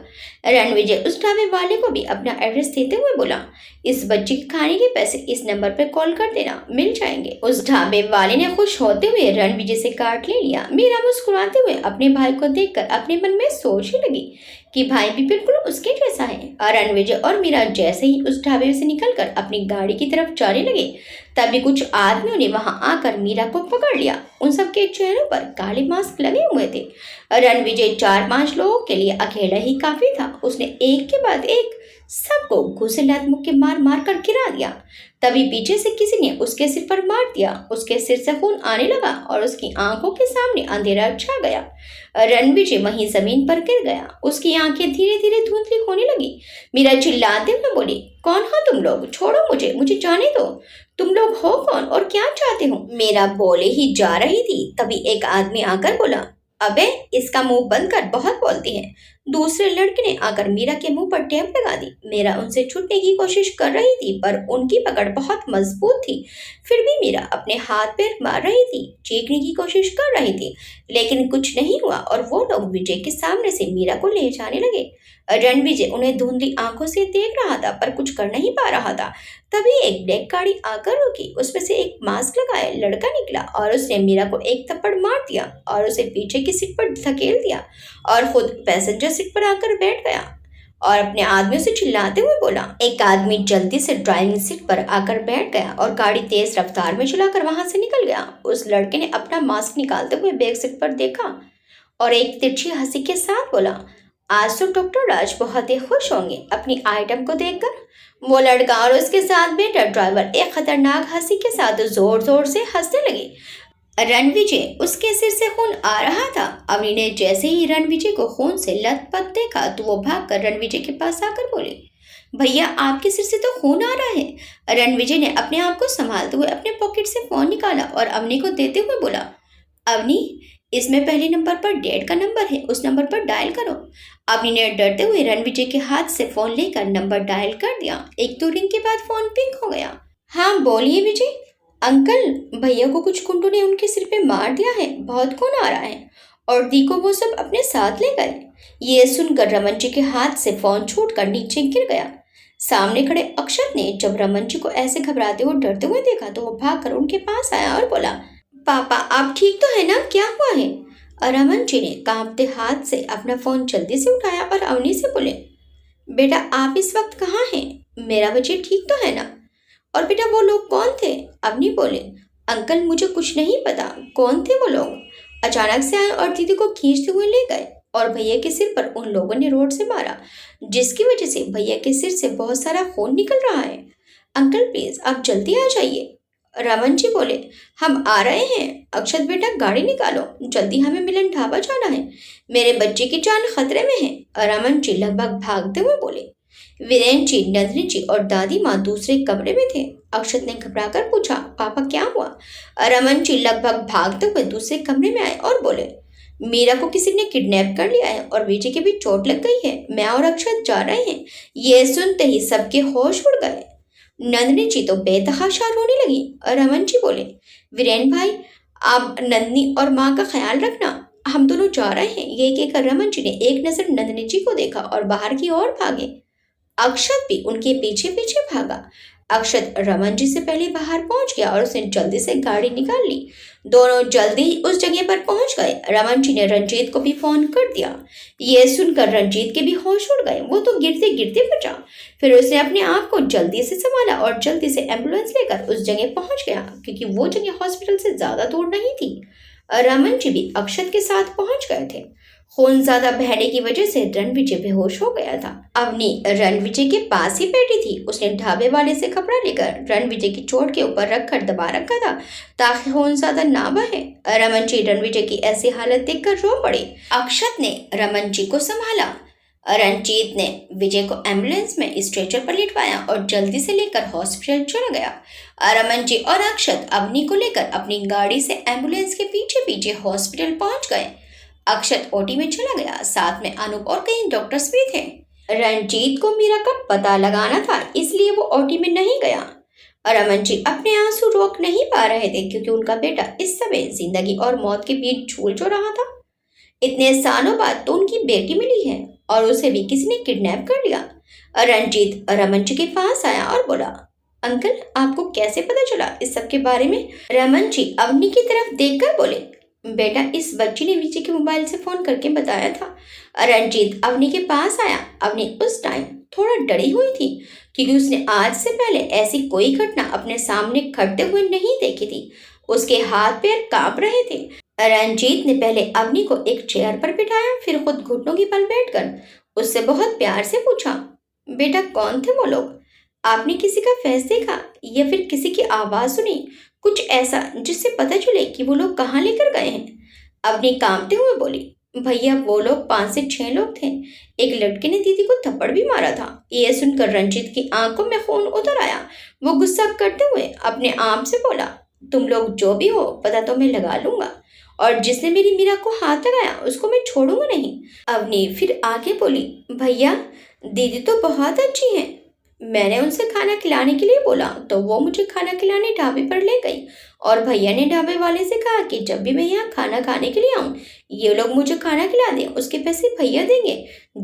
रणविजय उस ढाबे वाले को भी अपना एड्रेस देते हुए बोला, इस बच्चे के खाने के पैसे इस नंबर पर कॉल कर देना, मिल जाएंगे। उस ढाबे वाले ने खुश होते हुए रणविजय से कार्ड ले लिया। मीरा मुस्कुराते हुए अपने भाई को देखकर अपने मन में सोचने लगी कि भाई भी बिल्कुल उसके जैसा है। और रणविजय और मीरा जैसे ही उस ढाबे से निकलकर अपनी गाड़ी की तरफ जाने लगे, तभी कुछ आदमियों ने वहां आकर मीरा को पकड़ लिया। उन सबके चेहरों पर काले मास्क लगे हुए थे। रणविजय 4-5 लोगों के लिए अकेला ही काफी था। उसने एक के बाद एक सबको घूसे लात मुक्के मार मार कर गिरा दिया। तभी पीछे से किसी ने उसके सिर पर मार दिया। उसके सिर से खून आने लगा और उसकी आंखों के सामने अंधेरा छा गया। रणविजय वहीं जमीन पर गिर गया। उसकी आंखें धीरे धीरे धुंधली होने लगी। मीरा चिल्लाते हुए बोली, कौन हो तुम लोग? छोड़ो मुझे, मुझे जाने दो। तुम लोग हो कौन और क्या चाहते हो? मीरा बोले ही जा रही थी, तभी एक आदमी आकर बोला, अबे इसका मुंह बंद कर, बहुत बोलती है। दूसरे लड़के ने आकर मीरा के मुंह पर टेप लगा दी। मीरा उनसे छूटने की कोशिश कर रही थी, पर उनकी पकड़ बहुत मजबूत थी। फिर भी मीरा अपने हाथ पैर मार रही थी, चीखने की कोशिश कर रही थी, लेकिन कुछ नहीं हुआ और वो लोग विजय के सामने से मीरा को ले जाने लगे। रणविजय उन्हें धुंधली आंखों से देख रहा था, पर कुछ कर नहीं पा रहा था। तभी एक ब्लैक गाड़ी आकर रुकी। उसमें से एक मास्क लगाए लड़का निकला और उसने मीरा को एक थप्पड़ मार दिया और उसे पीछे की सीट पर धकेल दिया और खुद पैसेंजर सीट पर आकर बैठ गया और अपने आदमियों से चिल्लाते हुए बोला। एक आदमी जल्दी से ड्राइविंग सीट पर आकर बैठ गया और गाड़ी तेज रफ्तार में चलाकर वहां से निकल गया। उस लड़के ने अपना मास्क निकालते हुए बैक सीट पर देखा और एक तिरछी हंसी के साथ बोला, आज तो डॉक्टर राज बहुत ही खुश होंगे अपनी आइटम को देखकर। वो लड़का और उसके साथ बैठा ड्राइवर एक खतरनाक हंसी के साथ जोर जोर से हंसने लगे। रणविजय उसके सिर से खून आ रहा था। अवनी ने जैसे ही रणविजय को खून से लथपथ देखा तो वो भागकर रणविजय के पास आकर बोली, भैया आपके सिर से तो खून आ रहा है। रणविजय ने अपने आप को संभालते हुए अपने पॉकेट से फोन निकाला और अवनी को देते हुए बोला, अवनी इसमें पहले नंबर पर डैड का नंबर है, उस नंबर पर डायल करो। अवनी ने डरते हुए रणविजय के हाथ से फोन लेकर नंबर डायल कर दिया। 1-2 रिंग के बाद फोन पिंक हो गया। हाँ बोलिए विजय। अंकल भैया को कुछ गुंडों ने उनके सिर पे मार दिया है, बहुत खून आ रहा है और दी को वो सब अपने साथ ले गए। ये सुनकर रमन जी के हाथ से फोन छूटकर नीचे गिर गया। सामने खड़े अक्षत ने जब रमन जी को ऐसे घबराते हुए डरते हुए देखा तो वो भागकर उनके पास आया और बोला, पापा आप ठीक तो है ना, क्या हुआ है? रमन जी ने कांपते हाथ से अपना फोन जल्दी से उठाया और अवनी से बोले, बेटा आप इस वक्त कहाँ हैं? मेरा बच्चे ठीक तो है ना? और बेटा वो लोग कौन थे? अवनी बोले, अंकल मुझे कुछ नहीं पता कौन थे वो लोग। अचानक से आए और दीदी को खींचते हुए ले गए और भैया के सिर पर उन लोगों ने रोड से मारा, जिसकी वजह से भैया के सिर से बहुत सारा खून निकल रहा है। अंकल प्लीज आप जल्दी आ जाइए। रमन जी बोले, हम आ रहे हैं। अक्षत बेटा गाड़ी निकालो, जल्दी हमें मिलन ढाबा जाना है, मेरे बच्चे की जान खतरे में है। रमन जी लगभग भागते हुए बोले। वीरेन जी, नंदिनी जी और दादी माँ दूसरे कमरे में थे। अक्षत ने घबराकर पूछा, पापा क्या हुआ? रमन जी लगभग भागते हुए दूसरे कमरे में आए और बोले, मीरा को किसी ने किडनैप कर लिया है और विजय के भी चोट लग गई है, मैं और अक्षत जा रहे हैं। ये सुनते ही सबके होश उड़ गए। नंदिनी जी तो बेतहाशा रोने लगी। रमन जी बोले, वीरेन भाई आप नंदिनी और माँ का ख्याल रखना, हम दोनों जा रहे हैं। ये कहकर रमन जी ने एक नजर नंदिनी जी को देखा और बाहर की ओर भागे। अक्षत भी उनके पीछे पीछे भागा। अक्षत रमन जी से पहले बाहर पहुंच गया और उसने जल्दी से गाड़ी निकाल ली। दोनों जल्दी ही उस जगह पर पहुंच गए। रमन जी ने रंजीत को भी फोन कर दिया। ये सुनकर रंजीत के भी होश उड़ गए। वो तो गिरते गिरते बचा। फिर उसने अपने आप को जल्दी से संभाला और जल्दी से एम्बुलेंस लेकर उस जगह पहुंच गया, क्योंकि वो जगह हॉस्पिटल से ज्यादा दूर नहीं थी। रमन जी भी अक्षत के साथ पहुंच गए थे। खून ज्यादा बहने की वजह से रणविजय बेहोश हो गया था। अवनी रणविजय के पास ही बैठी थी। उसने ढाबे वाले से कपड़ा लेकर रणविजय की चोट के ऊपर रखकर दबा रखा था ताकि खून ज्यादा ना बहे। रमन जी रणविजय की ऐसी हालत देखकर रो पड़े। अक्षत ने रमन जी को संभाला। रंजीत ने विजय को एम्बुलेंस में स्ट्रेचर पर लिटवाया और जल्दी से लेकर हॉस्पिटल चला गया। रमन जी और अक्षत अवनी को लेकर अपनी गाड़ी से एम्बुलेंस के पीछे पीछे हॉस्पिटल पहुंच गए। अक्षत ओटी में चला गया, साथ में अनूप और कई डॉक्टर्स भी थे। रंजीत को मीरा का पता लगाना था, इसलिए वो ओटी में नहीं गया। रमन जी अपने आंसू रोक नहीं पा रहे थे क्योंकि उनका बेटा इस समय जिंदगी और मौत के बीच झूल जो रहा था। इतने सालों बाद तो उनकी बेटी मिली है और उसे भी किसी ने किडनैप कर लिया। रंजीत रमन जी के पास आया और बोला, अंकल आपको कैसे पता चला इस सब के बारे में? रमन जी अवनी की तरफ देखकर बोले, बेटा इस बच्ची ने विजय के मोबाइल से फोन करके बताया था। रंजीत अवनी के पास आया। अवनी उस टाइम थोड़ा डरी हुई थी क्योंकि उसने आज से पहले ऐसी कोई घटना अपने सामने घटते हुए नहीं देखी थी। उसके हाथ पैर कांप रहे थे। रंजीत ने पहले अवनी को एक चेयर पर बिठाया, फिर खुद घुटनों की बल बैठकर उससे बहुत प्यार से पूछा, बेटा कौन थे वो लोग? आपने किसी का फेस देखा या फिर किसी की आवाज सुनी? कुछ ऐसा जिससे पता चले कि वो लोग कहाँ लेकर गए हैं? अवनी कांपते हुए बोली, भैया वो लोग 5 से 6 लोग थे। एक लड़के ने दीदी को थप्पड़ भी मारा था। ये सुनकर रंजीत की आंखों में खून उतर आया। वो गुस्सा करते हुए अपने आप से बोला, तुम लोग जो भी हो पता तो मैं लगा लूंगा, और जिसने मेरी मीरा को हाथ लगाया उसको मैं छोड़ूंगा नहीं। अवनी फिर आगे बोली, भैया दीदी तो बहुत अच्छी है। मैंने उनसे खाना खिलाने के लिए बोला तो वो मुझे खाना खिलाने ढाबे पर ले गई, और भैया ने ढाबे वाले से कहा कि जब भी मैं यहाँ खाना खाने के लिए आऊँ ये लोग मुझे खाना खिला दें, उसके पैसे भैया देंगे।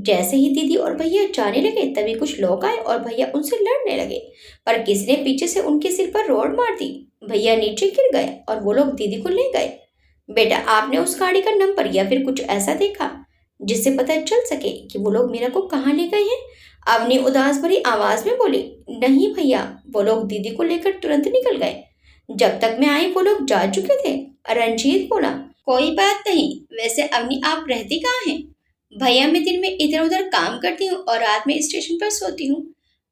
जैसे ही दीदी और भैया जाने लगे तभी कुछ लोग आए और भैया उनसे लड़ने लगे, पर किसी ने पीछे से उनके सिर पर रोड मार दी। भैया नीचे गिर गए और वो लोग दीदी को ले गए। बेटा आपने उस गाड़ी का नंबर या फिर कुछ ऐसा देखा जिससे पता चल सके कि वो लोग मीरा को कहाँ ले गए हैं? अवनी उदास भरी आवाज में बोली, नहीं भैया वो लोग दीदी को लेकर तुरंत निकल गए। जब तक मैं आई वो लोग जा चुके थे। रंजीत बोला, कोई बात नहीं, वैसे अवनी आप रहती कहाँ हैं? भैया मैं दिन में इधर उधर काम करती हूँ और रात में स्टेशन पर सोती हूँ।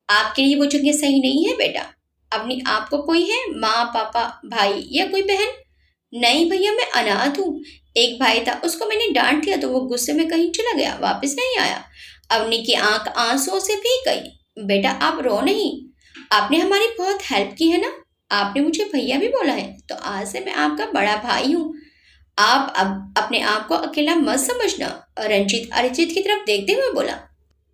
आपके लिए वो जगह सही नहीं है बेटा। अवनी आपको कोई है, माँ पापा भाई या कोई बहन? नहीं भैया मैं अनाथ हूँ। एक भाई था, उसको मैंने डांट दिया तो वो गुस्से में कहीं चला गया, वापस नहीं आया। अवनी की आंख आंसुओं से भीग गई। बेटा आप रो नहीं, आपने हमारी बहुत हेल्प की है ना। आपने मुझे भैया भी बोला है तो आज से मैं आपका बड़ा भाई हूँ। आप अब अपने आप को अकेला मत समझना। रंजीत अरिजीत की तरफ देखते हुए बोला,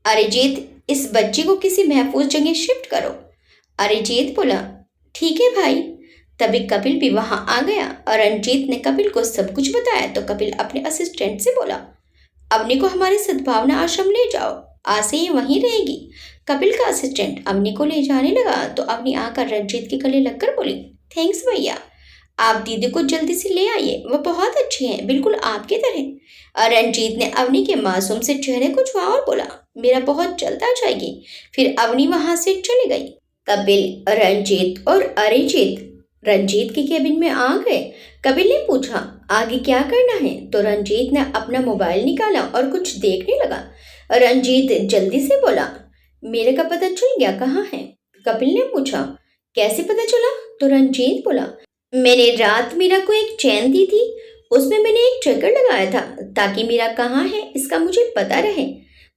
अरिजीत इस बच्ची को किसी महफूज जगह शिफ्ट करो। अरिजीत बोला, ठीक है भाई। तभी कपिल भी वहां आ गया और रंजीत ने कपिल को सब कुछ बताया तो कपिल अपने असिस्टेंट से बोला, अवनी को हमारे सद्भावना आश्रम ले जाओ, आज से ये वहीं रहेगी। कपिल का असिस्टेंट अवनी को ले जाने लगा तो अवनी आकर रंजीत के गले लगकर बोली, थैंक्स भैया, आप दीदी को जल्दी से ले आइए, वो बहुत अच्छी है, बिल्कुल आपकी तरह। और रंजीत ने अवनी के मासूम से चेहरे को छुआ और बोला, मेरा बहुत जल्द आ जाएगी। फिर अवनी वहां से चली गई। कपिल रंजीत और अरिजीत रंजीत के केबिन में आ गए। कपिल ने पूछा, आगे क्या करना है? तो रंजीत ने अपना मोबाइल निकाला और कुछ देखने लगा। रंजीत जल्दी से बोला, मेरे का पता चल गया कहाँ है? कपिल ने पूछा, कैसे पता चला? तो रंजीत बोला, मैंने रात मीरा को एक चैन दी थी, उसमें मैंने एक ट्रैकर लगाया था ताकि मीरा कहाँ है इसका मुझे पता रहे,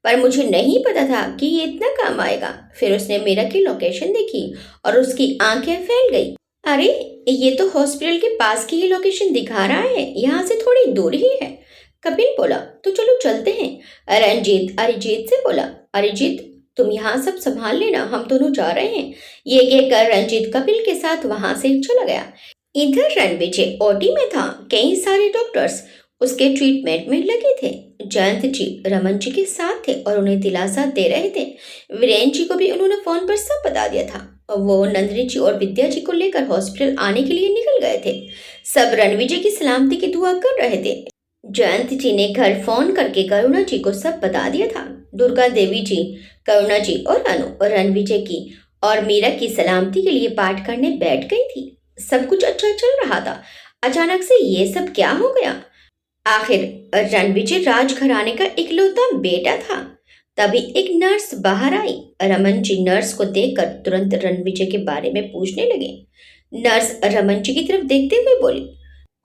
पर मुझे नहीं पता था कि ये इतना काम आएगा। फिर उसने मीरा की लोकेशन देखी और उसकी आंखें फैल गई। अरे ये तो हॉस्पिटल के पास की ही लोकेशन दिखा रहा है, यहाँ से थोड़ी दूर ही है। कपिल बोला, तो चलो चलते हैं। रंजीत अरिजीत से बोला, अरिजीत तुम यहाँ सब संभाल लेना, हम दोनों जा रहे हैं। ये कहकर रंजीत कपिल के साथ वहां से चला गया। इधर रणविजय ओटी में था। कई सारे डॉक्टर्स उसके ट्रीटमेंट में लगे थे। जयंत जी रमन जी के साथ थे और उन्हें दिलासा दे रहे थे। वीरेंद्र जी को भी उन्होंने फोन पर सब बता दिया था। वो नंदिनी जी और विद्या जी को लेकर हॉस्पिटल आने के लिए निकल गए थे। सब रणविजय की सलामती की दुआ कर रहे थे। जयंत जी ने घर फोन करके करुणा जी को सब बता दिया था। दुर्गा देवी जी, करुणा जी और अनु और रणविजय की और मीरा की सलामती के लिए पाठ करने बैठ गई थी। सब कुछ अच्छा चल रहा था। अचानक से ये सब क्या हो गया? आखिर रणविजय राजघराने का इकलौता बेटा था। तभी एक नर्स बाहर आई। रमन जी नर्स को देखकर तुरंत रणविजय के बारे में पूछने लगे। नर्स रमन जी की तरफ देखते हुए बोली,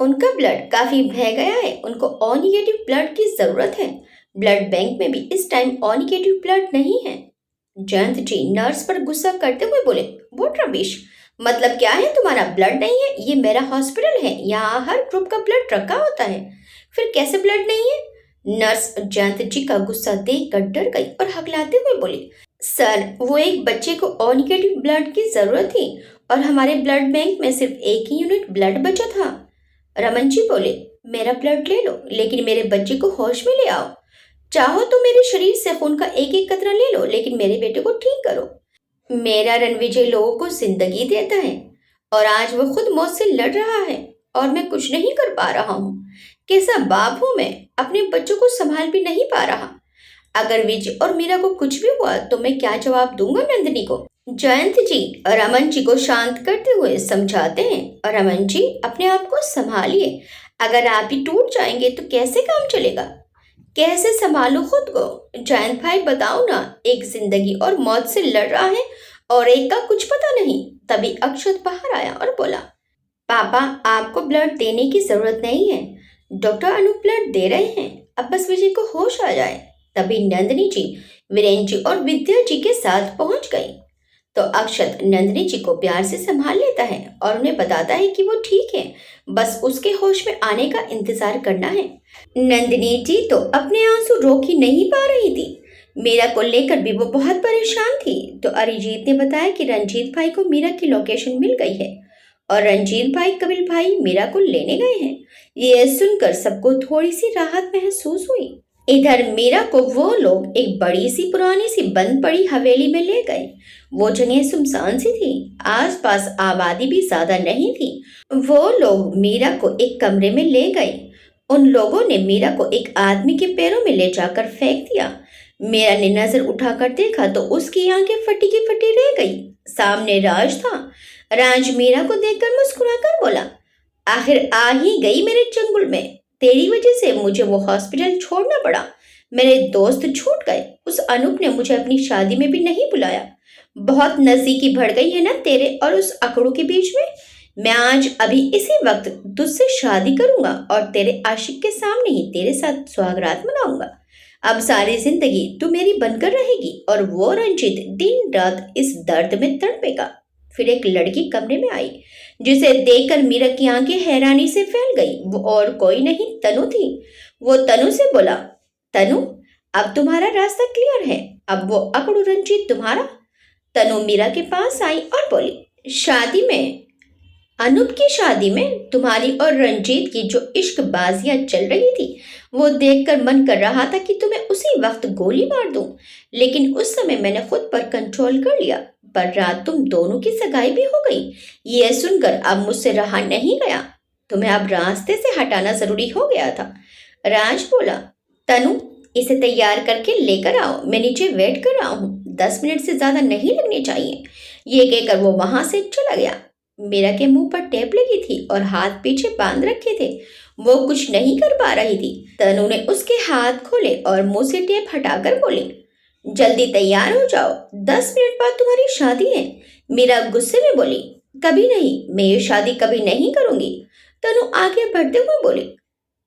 उनका ब्लड काफी बह गया है, उनको ओ निगेटिव ब्लड की जरूरत है। ब्लड बैंक में भी इस टाइम ओ निगेटिव ब्लड नहीं है। जयंत जी नर्स पर गुस्सा करते हुए बोले, व्हाट रबिश, मतलब क्या है तुम्हारा? ब्लड नहीं है? ये मेरा हॉस्पिटल है, यहाँ हर ग्रुप का ब्लड रखा होता है, फिर कैसे ब्लड नहीं है? नर्स जयंत जी का गुस्सा देखकर डर गई और हकलाते हुए बोली, सर, वो एक बच्चे को ओ नेगेटिव ब्लड की जरूरत थी और हमारे ब्लड बैंक में सिर्फ एक ही यूनिट ब्लड बचा था। रमन जी बोले, मेरा ब्लड ले लो, लेकिन मेरे बच्चे को होश में ले आओ। चाहो तो मेरे शरीर से खून का एक एक कतरा ले लो, लेकिन मेरे बेटे को ठीक करो। मेरा रणविजय लोगों को जिंदगी देता है और आज वो खुद मौत से लड़ रहा है और मैं कुछ नहीं कर पा रहा हूँ। कैसा बाप हूँ मैं, अपने बच्चों को संभाल भी नहीं पा रहा। अगर विजय और मीरा को कुछ भी हुआ तो मैं क्या जवाब दूंगा नंदिनी को। जयंत जी रमन जी को शांत करते हुए समझाते हैं, रमन जी अपने आप को संभालिए, अगर आप ही टूट जाएंगे तो कैसे काम चलेगा। कैसे संभालू खुद को। जयंत भाई बताओ ना, एक जिंदगी और मौत से लड़ रहा है और एक का कुछ पता नहीं। तभी अक्षत बाहर आया और बोला, पापा आपको ब्लड देने की जरूरत नहीं है, डॉक्टर अनूप ब्लड दे रहे हैं, अब बस विजय को होश आ जाए। तभी नंदिनी जी वीरेंद्र जी और विद्या जी के साथ पहुंच गई तो अक्षत नंदिनी जी को प्यार से संभाल लेता है और उन्हें बताता है कि वो ठीक है, बस उसके होश में आने का इंतजार करना है। नंदिनी जी तो अपने आंसू रोक ही नहीं पा रही थी। मीरा को लेकर भी वो बहुत परेशान थी तो अरिजीत ने बताया कि रंजीत भाई को मीरा की लोकेशन मिल गई है और रंजीत भाई कपिल भाई मीरा को लेने गए हैं। ये सुनकर सबको थोड़ी सी राहत महसूस हुई। इधर मीरा को वो लोग एक बड़ी सी पुरानी सी बंद पड़ी हवेली में ले गए। वो जगह सुनसान सी थी, आसपास आबादी भी ज्यादा नहीं थी। वो लोग मीरा को एक कमरे में ले गए। उन लोगों ने मीरा को एक आदमी के पैरों में ले जाकर फेंक दिया। मीरा ने नजर उठाकर देखा तो उसकी आंखें फटी की फटी रह गई। सामने राज था। राज मीरा को देखकर मुस्कुराकर बोला, आखिर आ ही गई मेरे चंगुल में, तेरी वजह से मुझे वो हॉस्पिटल छोड़ना पड़ा। मेरे दोस्त छूट गए, उस अनूप ने मुझे अपनी शादी में भी नहीं बुलाया। बहुत नजदीकी बढ़ गई है ना तेरे और उस अकड़ू के बीच में। मैं आज अभी इसी वक्त तुझसे शादी करूंगा और तेरे आशिक के सामने ही तेरे साथ सुहागरात मनाऊंगा। अब सारी जिंदगी तू मेरी बनकर रहेगी और वो रंजित दिन रात इस दर्द में तड़पेगा। फिर एक लड़की कमरे में आई जिसे देखकर मीरा की आंखें हैरानी से फैल गई। वो और कोई नहीं तनु थी। वो तनु से बोला, तनु अब तुम्हारा रास्ता क्लियर है, अब वो अकड़ू रंजीत तुम्हारा। तनु मीरा के पास आई और बोली, शादी में, अनूप की शादी में तुम्हारी और रंजीत की जो इश्क बाजियां चल रही थी वो देखकर मन कर रहा था कि तुम्हें उसी वक्त गोली मार दूं, लेकिन उस समय मैंने खुद पर कंट्रोल कर लिया। पर रात तुम दोनों की सगाई भी हो गई। ये सुनकर अब मुझसे रहा नहीं गया, तुम्हें अब रास्ते से हटाना जरूरी हो गया था। राज बोला, तनु इसे तैयार करके लेकर आओ, मैं नीचे वेट कर रहा हूँ, 10 मिनट से ज्यादा नहीं लगने चाहिए। ये कहकर वो वहां से चला गया। मीरा के मुंह पर टेप लगी थी और हाथ पीछे बांध रखे थे। वो कुछ नहीं कर पा रही थी। तनु ने उसके हाथ खोले और मुंह से टेप हटाकर बोली, जल्दी तैयार हो जाओ, 10 मिनट बाद तुम्हारी शादी है। मीरा गुस्से में बोली, कभी नहीं, मैं ये शादी कभी नहीं करूंगी। तनु आगे बढ़ते हुए बोली,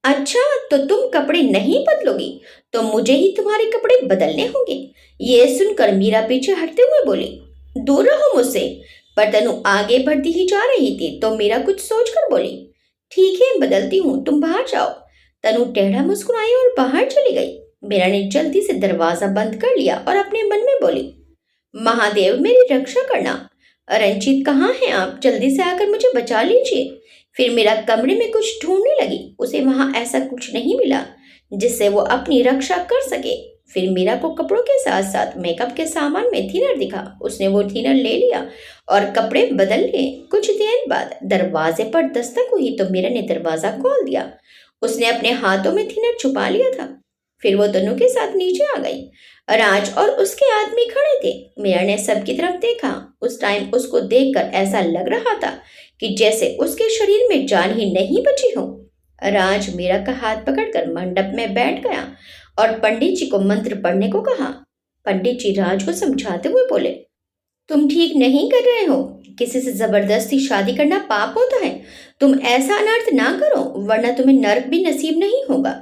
अच्छा तो तुम कपड़े नहीं बदलोगी तो मुझे ही तुम्हारे कपड़े बदलने होंगे। ये सुनकर मीरा पीछे हटते हुए बोली, दूर रहो मुझसे। पर तनु आगे बढ़ती ही जा रही थी तो मीरा कुछ सोचकर बोली, ठीक है बदलती हूँ, तुम बाहर जाओ। तनु टेढ़ा मुस्कुराई और बाहर चली गई। मीरा ने जल्दी से दरवाजा बंद कर लिया और अपने मन में बोली, महादेव मेरी रक्षा करना। रंजीत कहाँ हैं आप, जल्दी से आकर मुझे बचा लीजिए। फिर मेरा कमरे में कुछ ढूंढने लगी, उसे वहां ऐसा कुछ नहीं मिला जिससे वो अपनी रक्षा कर सके। फिर मीरा को कपड़ों के साथ साथ मेकअप के सामान में थिनर दिखा। उसने वो थिनर ले लिया और कपड़े बदल लिए। कुछ देर बाद दरवाजे पर दस्तक हुई तो मीरा ने दरवाजा खोल दिया। उसने अपने हाथों में थिनर छुपा लिया था। फिर वो तनु के साथ नीचे आ गई। राज और उसके आदमी खड़े थे। मीरा ने सबकी तरफ देखा। उस टाइम उसको देखकर ऐसा लग रहा था कि जैसे उसके शरीर में जान ही नहीं बची हो। राज मीरा का हाथ पकड़कर मंडप में बैठ गया और पंडित जी को मंत्र पढ़ने को कहा। पंडित जी राज को समझाते हुए बोले, तुम ठीक नहीं कर रहे हो, किसी से जबरदस्ती शादी करना पाप होता है। तुम ऐसा अनर्थ ना करो वरना तुम्हें नरक भी नसीब नहीं होगा।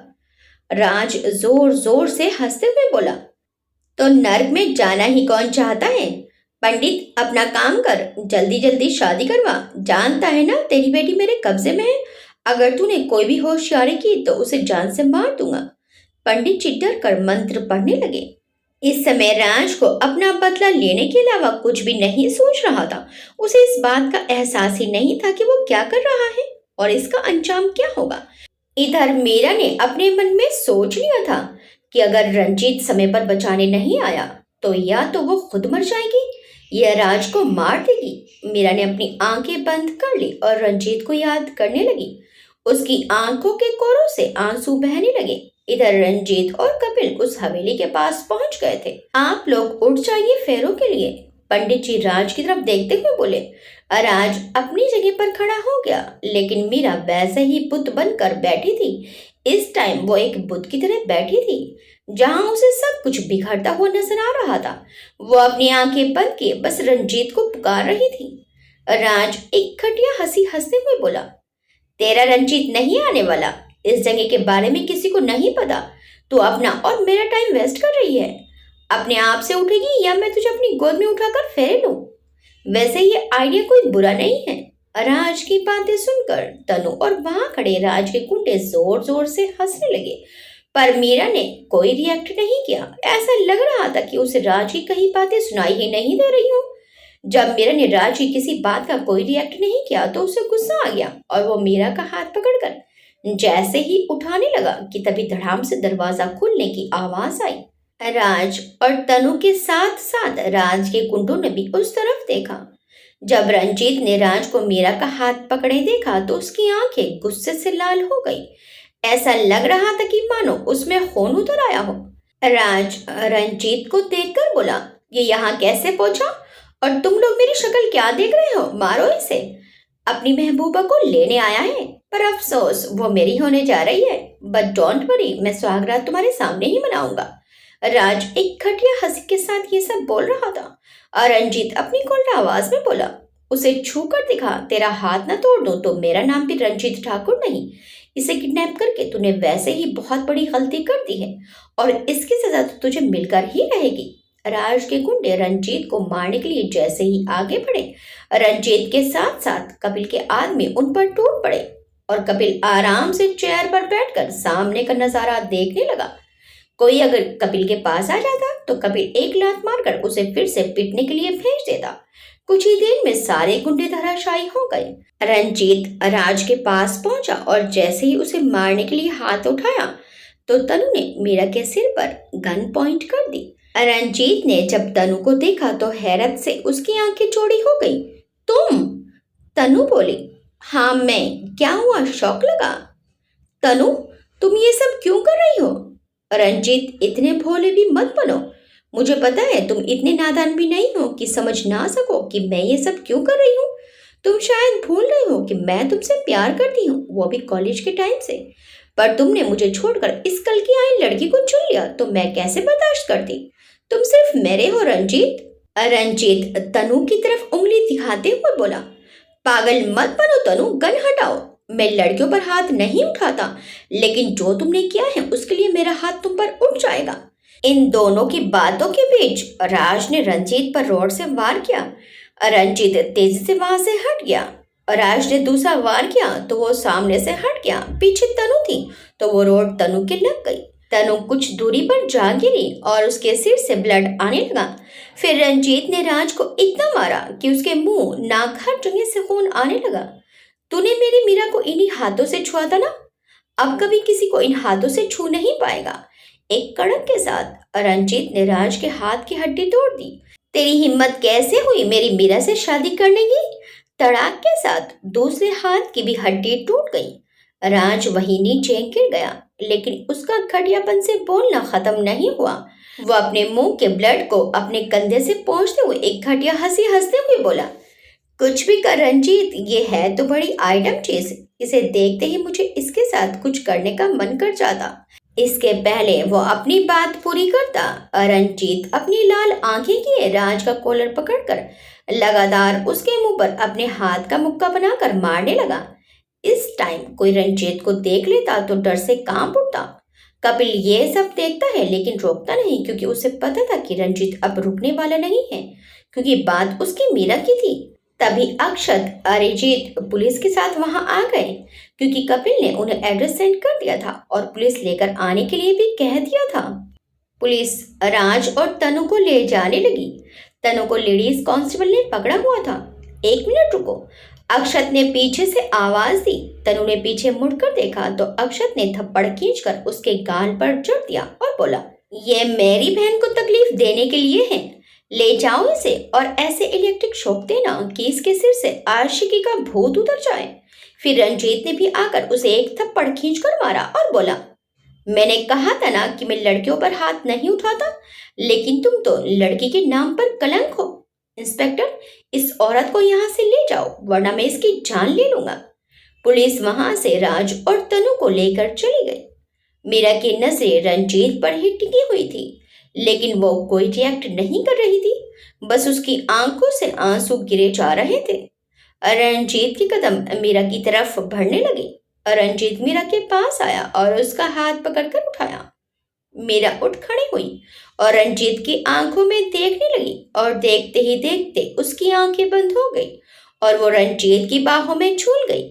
राज जोर जोर से हंसते हुए बोला, तो नर्क में जाना ही कौन चाहता है। पंडित अपना काम कर, जल्दी जल्दी शादी करवा, जानता है ना तेरी बेटी मेरे कब्जे में है, अगर तूने कोई भी होशियारी की तो उसे जान से मार दूंगा। पंडित जी डर कर मंत्र पढ़ने लगे। इस समय राज को अपना बदला लेने के अलावा कुछ भी नहीं सोच रहा था। उसे इस बात का एहसास ही नहीं था कि वो क्या कर रहा है और इसका अंजाम क्या होगा। इधर मीरा ने अपने मन में सोच लिया था कि अगर रंजीत समय पर बचाने नहीं आया तो या तो वो खुद मर जाएगी या राज को मार देगी। मीरा ने अपनी आंखें बंद कर ली और रंजीत को याद करने लगी। उसकी आंखों के कोरों से आंसू बहने लगे। इधर रंजीत और कपिल उस हवेली के पास पहुंच गए थे। आप लोग उठ जाइए फेरों के लिए, पंडित जी राज की तरफ देखते हुए बोले। राज अपनी जगह पर खड़ा हो गया, लेकिन मीरा वैसे ही बुत बनकर बैठी थी। इस टाइम वो एक बुत की तरह बैठी थी, जहां उसे सब कुछ बिखरता हुआ नजर आ रहा था। वो अपनी आंखें बंद किए बस रंजीत को पुकार रही थी। राज एक खटिया हंसी हंसते हुए बोला, तेरा रंजीत नहीं आने वाला। इस जगह के बारे में किसी को नहीं पता। तू अपना और मेरा टाइम वेस्ट कर रही है। अपने आप से उठेगी या मैं तुझे अपनी गोद में उठाकर फेरे लूं? वैसे ये आइडिया कोई बुरा नहीं है। राज की बातें सुनकर तनु और वहां खड़े राज के कुंडे जोर जोर से हंसने लगे, पर मीरा ने कोई रिएक्ट नहीं किया। ऐसा लग रहा था कि उसे राज की कही बातें सुनाई ही नहीं दे रही हो। जब मीरा ने राज की किसी बात का कोई रिएक्ट नहीं किया तो उसे गुस्सा आ गया और वो मीरा का हाथ पकड़कर जैसे ही उठाने लगा कि तभी धड़ाम से दरवाजा खुलने की आवाज आई। राज और तनु के साथ साथ राज के कुंडों ने भी उस तरफ देखा। जब रंजीत ने राज को मीरा का हाथ पकड़े देखा तो उसकी आंखें गुस्से से लाल हो गई। ऐसा लग रहा था कि मानो उसमें खून उतर आया हो। राज रंजीत को देखकर बोला, ये यहाँ कैसे पहुंचा और तुम लोग मेरी शक्ल क्या देख रहे हो? मारो इसे। अपनी महबूबा को लेने आया है, पर अफसोस वो मेरी होने जा रही है। बट डोंट वरी, मैं सुहागरात तुम्हारे सामने ही मनाऊंगा। राज एक खटिया हंसी के साथ ये सब बोल रहा था और रंजीत अपनी कोल्ड आवाज में बोला, उसे छू कर दिखा। तेरा हाथ ना तोड़ दूं तो मेरा नाम भी रंजीत ठाकुर नहीं। इसे किडनैप करके तूने वैसे ही बहुत बड़ी गलती कर दी है और इसकी सजा तो तुझे मिलकर ही रहेगी। राज के गुंडे रंजीत को मारने के लिए जैसे ही आगे बढ़े, रंजीत के साथ साथ कपिल के आदमी उन पर टूट पड़े और कपिल आराम से चेयर पर बैठकर सामने का नजारा देखने लगा। कोई अगर कपिल के पास आ जाता तो कपिल एक लात मारकर उसे फिर से पीटने के लिए भेज देता। कुछ ही देर में सारे गुंडे धराशायी हो गए। रंजीत राज के पास पहुंचा और जैसे ही उसे मारने के लिए हाथ उठाया तो तनु ने मीरा के सिर पर गन पॉइंट कर दी। रंजीत ने जब तनु को देखा तो हैरत से उसकी आंखें चौड़ी हो गई। तुम? तनु बोली, हाँ मैं। क्या हुआ, शौक लगा? तनु, तुम ये सब क्यों कर रही हो? रंजीत, इतने भोले भी मत बनो। मुझे पता है तुम इतने नादान भी नहीं हो कि समझ ना सको कि मैं ये सब क्यों कर रही हूँ। तुम शायद भूल रहे हो कि मैं तुमसे प्यार करती हूँ, वो भी कॉलेज के टाइम से। पर तुमने मुझे छोड़कर इस कल की आई लड़की को चुन लिया तो मैं कैसे बर्दाश्त करती। तुम सिर्फ मेरे हो रंजीत। रंजीत तनु की तरफ उंगली दिखाते हुए बोला, पागल मत बनो तनु, गन हटाओ। मैं लड़कियों पर हाथ नहीं उठाता, लेकिन जो तुमने किया है उसके लिए मेरा हाथ तुम पर उठ जाएगा। इन दोनों की बातों के बीच राज ने रंजीत पर रोड से वार किया। रंजीत तेजी से वहां से हट गया। राज ने दूसरा वार किया तो वो सामने से हट गया। पीछे तनु थी तो वो रोड तनु के लग गई। तनु कुछ दूरी पर जा गिरी और उसके सिर से ब्लड आने लगा। फिर रंजीत ने राज को इतना मारा कि उसके मुंह, नाक, हर जगह से खून आने लगा। तूने मेरी मीरा को इन्हीं हाथों से छुआ था ना? अब कभी किसी को इन हाथों से छू नहीं पाएगा। एक कड़क के साथ रंजीत ने राज के हाथ की हड्डी तोड़ दी। तेरी हिम्मत कैसे हुई मेरी मीरा से शादी करने की? तड़ाक के साथ दूसरे हाथ की भी हड्डी टूट गई। राज वहीं नीचे गिर गया, लेकिन उसका घटियापन से बोलना खत्म नहीं हुआ। वो अपने मुंह के ब्लड को अपने कंधे से पोंछते हुए एक घटिया हंसी हंसते हुए बोला, कुछ भी कर रंजीत, ये है तो बड़ी आइटम चीज। इसे देखते ही मुझे इसके साथ कुछ करने का मन कर जाता। इसके पहले वो अपनी बात पूरी करता। रंजीत अपनी लाल आंखें किए राज का कॉलर पकड़कर लगातार उसके मुंह पर अपने हाथ का मुक्का बनाकर मारने लगा। इस टाइम कोई रंजीत को देख लेता तो डर से कांप उठता। कपिल ये सब देखता है लेकिन रोकता नहीं, क्योंकि उसे पता था कि रंजीत अब रुकने वाला नहीं है, क्योंकि बात उसकी मीरा की थी। तभी अक्षत अरिजीत पुलिस के साथ वहां आ गए, क्योंकि कपिल ने उन्हें एड्रेस सेंड कर दिया था और पुलिस लेकर आने के लिए भी कह दिया था। पुलिस राज और तनु को ले जाने लगी। तनु को लेडीज कांस्टेबल ने पकड़ा हुआ था। 1 मिनट रुको, अक्षत ने पीछे से आवाज दी। तनु ने पीछे मुड़कर देखा तो अक्षत ने थप्पड़ खींचकर उसके गाल पर जड़ दिया और बोला, ये मेरी बहन को तकलीफ देने के लिए है, ले जाओ इसे और ऐसे इलेक्ट्रिक शॉक देना कि इसके सिर से आशिकी का भूत उतर जाए। फिर रंजीत ने भी आकर उसे एक थप्पड़ खींचकर मारा और बोला, मैंने कहा था ना कि मैं लड़कियों पर हाथ नहीं उठाता, लेकिन तुम तो लड़की के नाम पर कलंक हो। इंस्पेक्टर, इस औरत को यहाँ से ले जाओ वरना मैं इसकी जान ले लूंगा। पुलिस वहां से राज और तनु को लेकर चली गई। मीरा की नजरें रंजीत पर ही टिकी हुई थी, लेकिन वो कोई रिएक्ट नहीं कर रही थी। बस उसकी आंखों से आंसू गिरे जा रहे थे। रंजीत के कदम मीरा की तरफ बढ़ने लगे। रंजीत मीरा के पास आया और उसका हाथ पकड़कर उठाया। मीरा उठ खड़ी हुई और रंजीत की आंखों में देखने लगी और देखते ही देखते उसकी आंखें बंद हो गई और वो रंजीत की बाहों में झूल गई।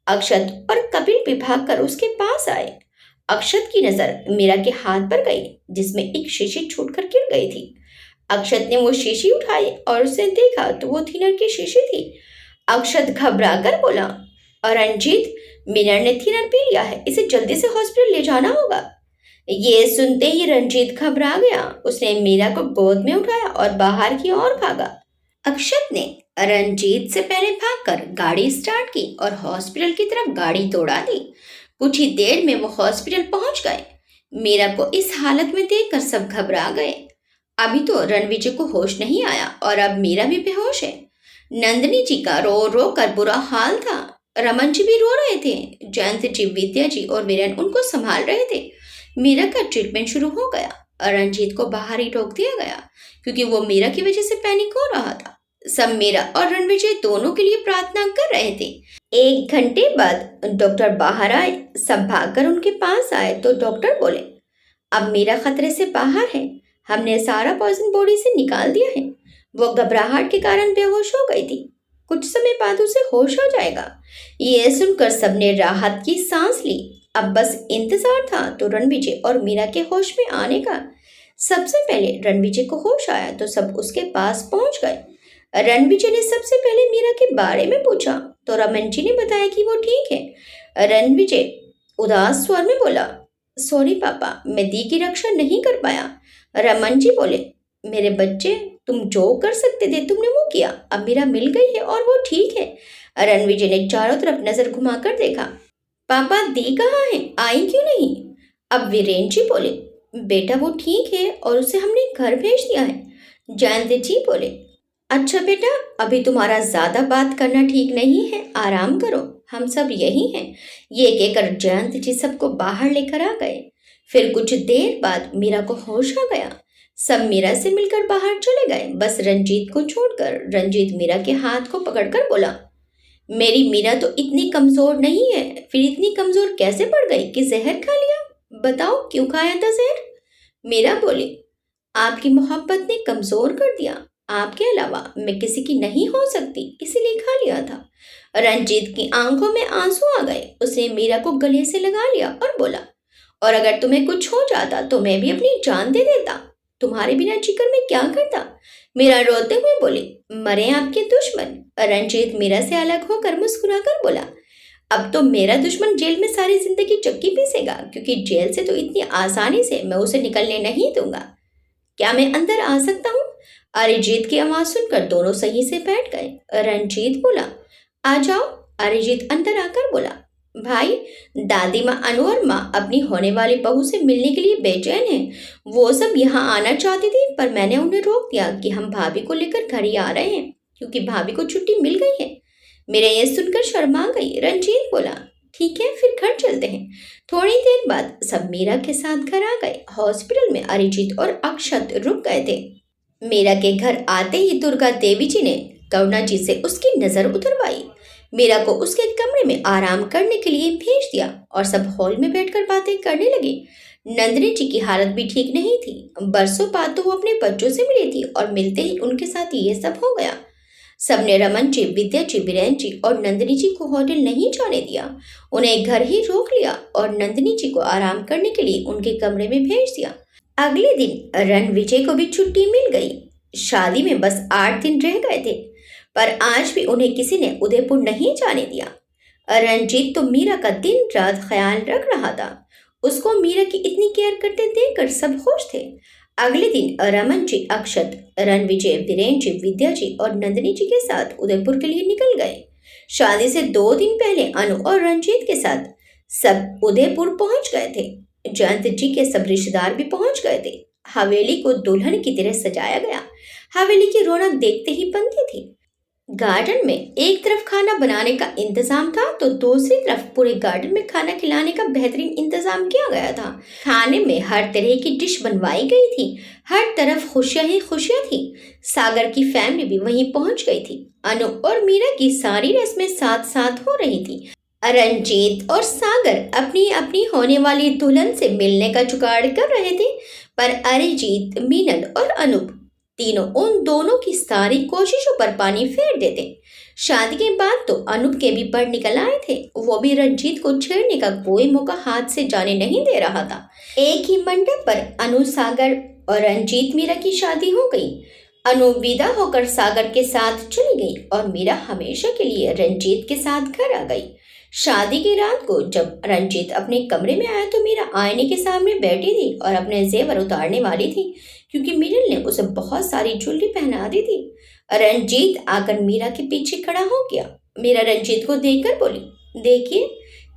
अक्षत और कपिल भी भागकर उसके पास आए। अक्षत की नजर मीरा के हाथ पर गई जिसमें एक शीशी छूटकर गिर गई थी। अक्षत ने वो शीशी उठाई और उसे देखा तो वो थिनर की शीशी थी। अक्षत घबरा कर बोला, और रंजीत, मीरा ने थिनर पी लिया है, इसे जल्दी से हॉस्पिटल ले जाना होगा। ये सुनते ही रंजीत घबरा गया। उसने मीरा को गोद में उठाया और बाहर की ओर भागा। अक्षत ने रंजीत से पहले भागकर गाड़ी स्टार्ट की और हॉस्पिटल की तरफ गाड़ी दौड़ा दी। कुछ ही देर में वो हॉस्पिटल पहुंच गए। मीरा को इस हालत में देखकर सब घबरा गए। अभी तो रणविजय को होश नहीं आया और अब मीरा भी बेहोश है। नंदिनी जी का रो रो कर बुरा हाल था। रमन जी भी रो रहे थे। जयंत जी, विद्या जी और वीरेन उनको संभाल रहे थे। मीरा का ट्रीटमेंट शुरू हो गया। रंजीत को बाहर ही रोक दिया गया क्योंकि वो मीरा की वजह से पैनिक हो रहा था। सब मीरा और रणविजय दोनों के लिए प्रार्थना कर रहे थे। 1 घंटे बाद डॉक्टर बाहर आए। सब भागकर उनके पास आए तो डॉक्टर बोले, अब मीरा खतरे से बाहर है, हमने सारा पॉइजन बॉडी से निकाल दिया है। वो घबराहट के कारण बेहोश हो गई थी, कुछ समय बाद उसे होश आ जाएगा। ये सुनकर सबने राहत की सांस ली। अब बस इंतजार था तो रणविजय और मीरा के होश में आने का। सबसे पहले रणविजय को होश आया तो सब उसके पास पहुंच गए। रणविजय ने सबसे पहले मीरा के बारे में पूछा तो रमन जी ने बताया कि वो ठीक है। रणविजय उदास स्वर में बोला, सॉरी पापा, मैं दी की रक्षा नहीं कर पाया। रमन जी बोले, मेरे बच्चे, तुम जो कर सकते थे तुमने वो किया। अब मीरा मिल गई है और वो ठीक है। रणविजय ने चारों तरफ नजर घुमाकर देखा। पापा, दी कहाँ है, आई क्यों नहीं? अब वीरेन जी बोले, बेटा वो ठीक है और उसे हमने घर भेज दिया है। जयंत जी बोले, अच्छा बेटा, अभी तुम्हारा ज्यादा बात करना ठीक नहीं है, आराम करो, हम सब यही हैं। ये कहकर जयंत जी सबको बाहर लेकर आ गए। फिर कुछ देर बाद मीरा को होश आ गया। सब मीरा से मिलकर बाहर चले गए, बस रंजीत को छोड़कर। रंजीत मीरा के हाथ को पकड़कर बोला, मेरी मीरा तो इतनी कमजोर नहीं है, फिर इतनी कमजोर कैसे पड़ गई कि जहर खा लिया? बताओ क्यों खाया था जहर? मीरा बोली, आपकी मोहब्बत ने कमजोर कर दिया, आपके अलावा मैं किसी की नहीं हो सकती, इसीलिए खा लिया था। रंजीत की आंखों में आंसू आ गए। उसने मीरा को गले से लगा लिया और बोला, और अगर तुम्हें कुछ हो जाता तो मैं भी अपनी जान दे देता, तुम्हारे बिना जिक्र में क्या करता? मीरा रोते हुए बोली, मरे आपके दुश्मन। रंजीत मीरा से अलग होकर मुस्कुराकर बोला, अब तो मेरा दुश्मन जेल में सारी जिंदगी चक्की पीसेगा, क्योंकि जेल से तो इतनी आसानी से मैं उसे निकलने नहीं दूंगा। क्या मैं अंदर आ सकता हूँ? अरिजीत की आवाज सुनकर दोनों सही से बैठ गए। रंजीत बोला, आ जाओ। अरिजीत अंदर आकर बोला, भाई, दादी माँ अनु और माँ अपनी होने वाली बहू से मिलने के लिए बेचैन हैं। वो सब यहाँ आना चाहती थी पर मैंने उन्हें रोक दिया कि हम भाभी को लेकर घर ही आ रहे हैं, क्योंकि भाभी को छुट्टी मिल गई है। मेरा ये सुनकर शर्मा गई। रंजीत बोला, ठीक है, फिर घर चलते हैं। थोड़ी देर बाद सब मीरा के साथ घर आ गए। हॉस्पिटल में अरिजीत और अक्षत रुक गए थे। मीरा के घर आते ही दुर्गा देवी जी ने करुणा जी से उसकी नजर उतरवाई। मीरा को उसके कमरे में आराम करने के लिए भेज दिया और सब हॉल में बैठकर बातें करने लगे। नंदिनी जी की हालत भी ठीक नहीं थी। बरसों बाद तो वो अपने बच्चों से मिली थी और मिलते ही उनके साथ ये सब हो गया। सबने रमन जी, विद्या जी, वीरेन जी और नंदिनी जी को होटल नहीं जाने दिया। उन्हें घर ही रोक लिया और नंदिनी जी को आराम करने के लिए उनके कमरे में भेज दिया। अगले दिन रणविजय को भी छुट्टी मिल गई। शादी में बस 8 दिन रह गए थे, पर आज भी उन्हें किसी ने उदयपुर नहीं जाने दिया। रंजीत तो मीरा का दिन रात ख्याल रख रहा था। उसको मीरा की इतनी केयर करते देखकर सब खुश थे। अगले दिन रमन जी, अक्षत, रणविजय, वीरेन जी, विद्या जी और नंदिनी जी के साथ उदयपुर के लिए निकल गए। शादी से 2 दिन पहले अनु और रंजीत के साथ सब उदयपुर पहुंच गए थे। जयंत जी के सब रिश्तेदार भी पहुंच गए थे। हवेली को दुल्हन की तरह सजाया गया। हवेली की रौनक देखते ही बनती थी। गार्डन में एक तरफ खाना बनाने का इंतजाम था तो दूसरी तरफ पूरे गार्डन में खाना खिलाने का बेहतरीन इंतजाम किया गया था। खाने में हर तरह की डिश बनवाई गई थी। हर तरफ खुशियां ही खुशियां थी। सागर की फैमिली भी वहीं पहुंच गई थी। अनु और मीरा की सारी रस्में साथ साथ हो रही थी। रंजीत और सागर अपनी अपनी होने वाली दुल्हन से मिलने का जुगाड़ कर रहे थे, पर अरिजीत, मीनल और अनूप तीनों उन दोनों की सारी कोशिशों पर पानी फेर देते। शादी के बाद तो अनूप के भी पर निकल आए थे। वो भी रंजीत को छेड़ने का कोई मौका हाथ से जाने नहीं दे रहा था। एक ही मंडप पर अनु, सागर और रंजीत मीरा की शादी हो गई। अनु विदा होकर सागर के साथ चली गई और मीरा हमेशा के लिए रंजीत के साथ घर आ गई। शादी की रात को जब रंजीत अपने कमरे में आया तो मीरा आईने के सामने बैठी थी और अपने जेवर उतारने वाली थी, क्योंकि मीनल ने उसे बहुत सारी ज्वेलरी पहना दी थी। रंजीत आकर मीरा के पीछे खड़ा हो गया। मीरा रंजीत को देखकर बोली, देखिए,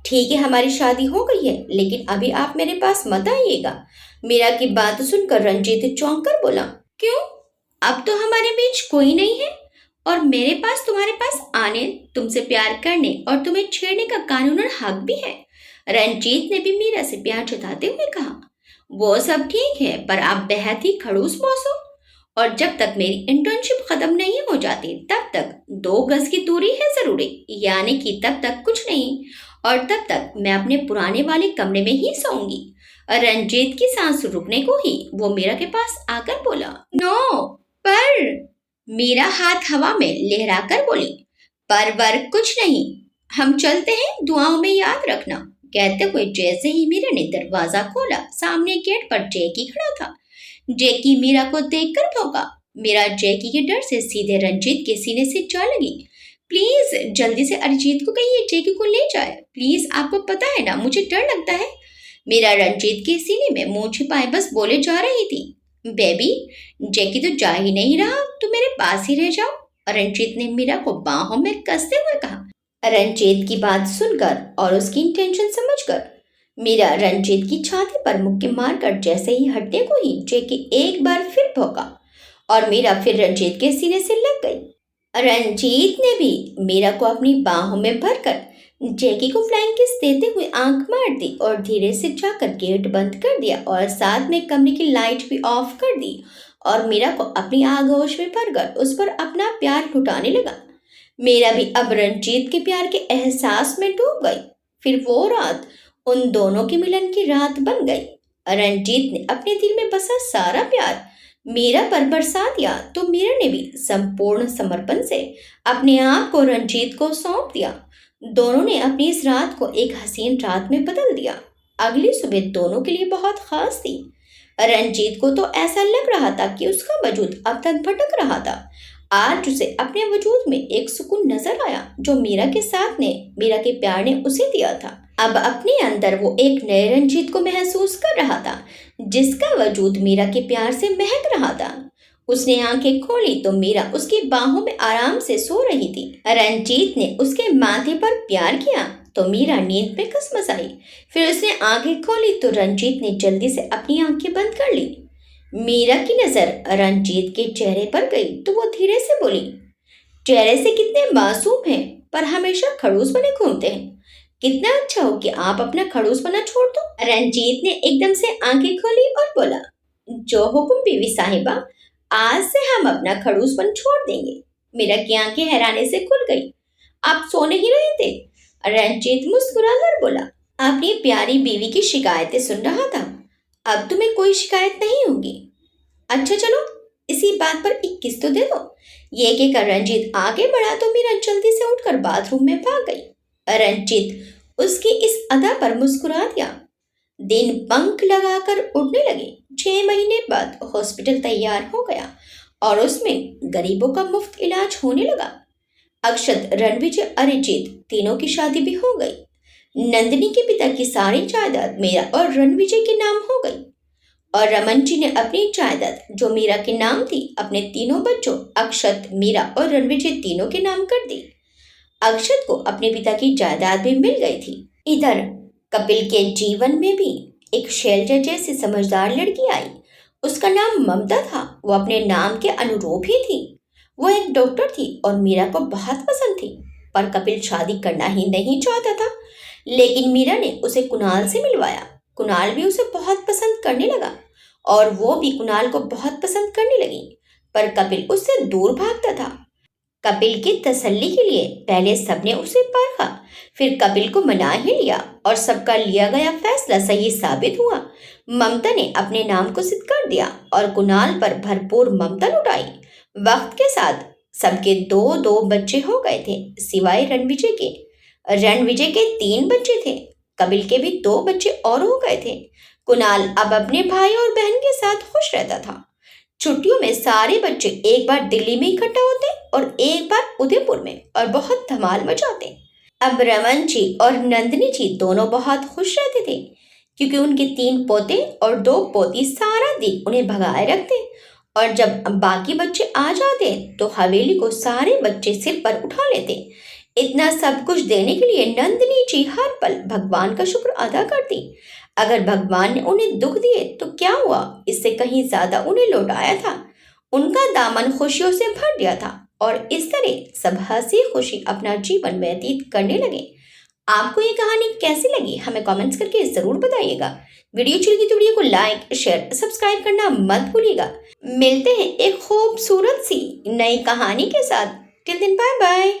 ठीक है हमारी शादी हो गई है, लेकिन अभी आप मेरे पास मत आइएगा। मीरा की बात सुनकर रंजीत चौंक कर बोला, क्यों? अब तो हमारे बीच कोई नहीं है और मेरे पास तुम्हारे पास आने, तुमसे प्यार करने और तुम्हें छेड़ने का कानूनन हक भी है। रंजीत ने भी मीरा से प्यार जताते हुए कहा, वो सब ठीक है, पर आप बेहद ही खड़ूस बॉस हो और जब तक मेरी इंटर्नशिप खत्म नहीं हो जाती तब तक 2 गज की दूरी है जरूरी, यानी कि तब तक कुछ नहीं और तब तक मैं अपने पुराने वाले कमरे में ही सोऊंगी। रंजीत की सांस रुकने को ही वो मीरा के पास आकर बोला, नो, पर मीरा हाथ हवा में लहराकर बोली, पर वर कुछ नहीं, हम चलते हैं, दुआओं में याद रखना। कहते हुए जैसे ही मीरा ने दरवाजा खोला, सामने गेट पर जैकी खड़ा था। जैकी मीरा को देखकर भौंका। मीरा जैकी के डर से सीधे रंजीत के सीने से जा लगी। प्लीज जल्दी से अरिजीत को कहिए जैकी को ले जाए, प्लीज, आपको पता है ना मुझे डर लगता है। मीरा रंजीत के सीने में मुंह छिपाए बस बोले जा रही थी, बेबी, जैकी तो जा ही नहीं रहा, तुम मेरे पास ही रह जाओ। रंजीत ने मीरा को बाहों में कसते हुए कहा। रंजीत की बात सुनकर और उसकी इंटेंशन समझकर मीरा रंजीत की छाती पर मुक्के मारकर जैसे ही हटने को ही जैकी एक बार फिर भौंका और मीरा फिर रंजीत के सीने से लग गई। रंजीत ने भी मीरा को अपनी बाहों में भरकर जैकी को फ्लाइंग किस देते हुए आंख मार दी और धीरे से जाकर गेट बंद कर दिया और साथ में कमरे की लाइट भी ऑफ कर दी और मीरा को अपनी आगोश में भरकर उस पर अपना प्यार लुटाने लगा। मीरा भी अब रंजीत के प्यार के एहसास में डूब गई। फिर वो रात उन दोनों के मिलन की रात बन गई। रंजीत ने अपने दिल में बसा सारा प्यार मीरा पर बरसा दिया तो मीरा ने भी संपूर्ण समर्पण से अपने आप को रंजीत को सौंप दिया। दोनों ने अपनी इस रात को एक हसीन रात में बदल दिया। अगली सुबह दोनों के लिए बहुत खास थी। रंजीत को तो ऐसा लग रहा था कि उसका वजूद अब तक भटक रहा था। आज उसे अपने वजूद में एक सुकून नजर आया जो मीरा के साथ ने, मीरा के प्यार ने उसे दिया था। अब अपने अंदर वो एक नए रंजीत को महसूस कर रहा था जिसका वजूद मीरा के प्यार से महक रहा था। उसने आंखें खोली तो मीरा उसकी बाहों में आराम से सो रही थी। रंजीत ने उसके माथे पर प्यार किया तो मीरा नींद में कसमस आई। फिर उसने आंखें खोली तो रंजीत ने जल्दी से अपनी आंखें बंद कर ली। मीरा की नजर रंजीत के चेहरे पर गई तो वो धीरे से बोली, चेहरे से कितने मासूम हैं पर हमेशा खड़ूस बने घूमते हैं। कितना अच्छा हो कि आप अपना खड़ूस बना छोड़ दो। रंजीत ने एकदम से आंखें खोली और बोला, जो हुक्म बीवी साहिबा, आज से हम अपना खड़ूसपन छोड़ देंगे। मीरा की आंखें हैरानी से खुल गई। आप सो नहीं रहे थे? रंजीत मुस्कुराकर बोला, अपनी प्यारी बीवी की शिकायतें सुन रहा था। अब तुम्हें कोई शिकायत नहीं होगी। अच्छा चलो, इसी बात पर 21 तो दे दो। ये कहकर रंजीत आगे बढ़ा तो मीरा जल्दी से उठकर बाथरूम में भाग गई। रंजीत उसकी इस अदा पर मुस्कुरा दिया। दिन पंख लगाकर उड़ने लगे। 6 महीने बाद हॉस्पिटल तैयार हो गया और उसमें गरीबों का मुफ्त इलाज होने लगा। अक्षत, रणविजय, अरिजीत तीनों की शादी भी हो गई। नंदिनी के पिता की सारी जायदाद मीरा और रणविजय के नाम हो गई और रमन जी ने अपनी जायदाद जो मीरा के नाम थी अपने तीनों बच्चों अक्षत, मीरा और रणविजय तीनों के नाम कर दी। अक्षत को अपने पिता की जायदाद भी मिल गई थी। इधर कपिल के जीवन में भी एक शैलजा जैसी समझदार लड़की आई। उसका नाम ममता था। वो अपने नाम के अनुरूप ही थी। वो एक डॉक्टर थी और मीरा को बहुत पसंद थी। पर कपिल शादी करना ही नहीं चाहता था। लेकिन मीरा ने उसे कुणाल से मिलवाया। कुणाल भी उसे बहुत पसंद करने लगा और वो भी कुणाल को बहुत पसंद करने लगी। पर कपिल उससे दूर भागता था। कपिल की तसल्ली के लिए पहले सबने उसे परखा, फिर कपिल को मना ही लिया और सबका लिया गया फैसला सही साबित हुआ। ममता ने अपने नाम को सिद्ध कर दिया और कुणाल पर भरपूर ममता लुटाई। वक्त के साथ सबके दो दो बच्चे हो गए थे, सिवाय रणविजय के। रणविजय के 3 बच्चे थे। कपिल के भी 2 बच्चे और हो गए थे। कुणाल अब अपने भाई और बहन के साथ खुश रहता था। छुट्टियों में सारे बच्चे एक बार दिल्ली में इकट्ठा होते और एक बार उदयपुर में और बहुत धमाल मचाते। अब रमन जी और नंदिनी जी दोनों बहुत खुश रहते थे क्योंकि उनके 3 पोते और 2 पोती सारा दिन उन्हें भगाए रखते और जब बाकी बच्चे आ जाते तो हवेली को सारे बच्चे सिर पर उठा लेते। इतना सब कुछ देने के लिए नंदिनी जी हर पल भगवान का शुक्र अदा करती। अगर भगवान ने उन्हें दुख दिए तो क्या हुआ, इससे कहीं ज्यादा उन्हें लौटाया था। उनका दामन खुशियों से भर दिया था और इस तरह सब हंसी खुशी अपना जीवन व्यतीत करने लगे। आपको ये कहानी कैसी लगी हमें कमेंट्स करके जरूर बताइएगा। वीडियो अच्छी लगी तो वीडियो को लाइक, शेयर, सब्सक्राइब करना मत भूलिएगा। मिलते हैं एक खूबसूरत सी नई कहानी के साथ। टिल दिन बाय बाय।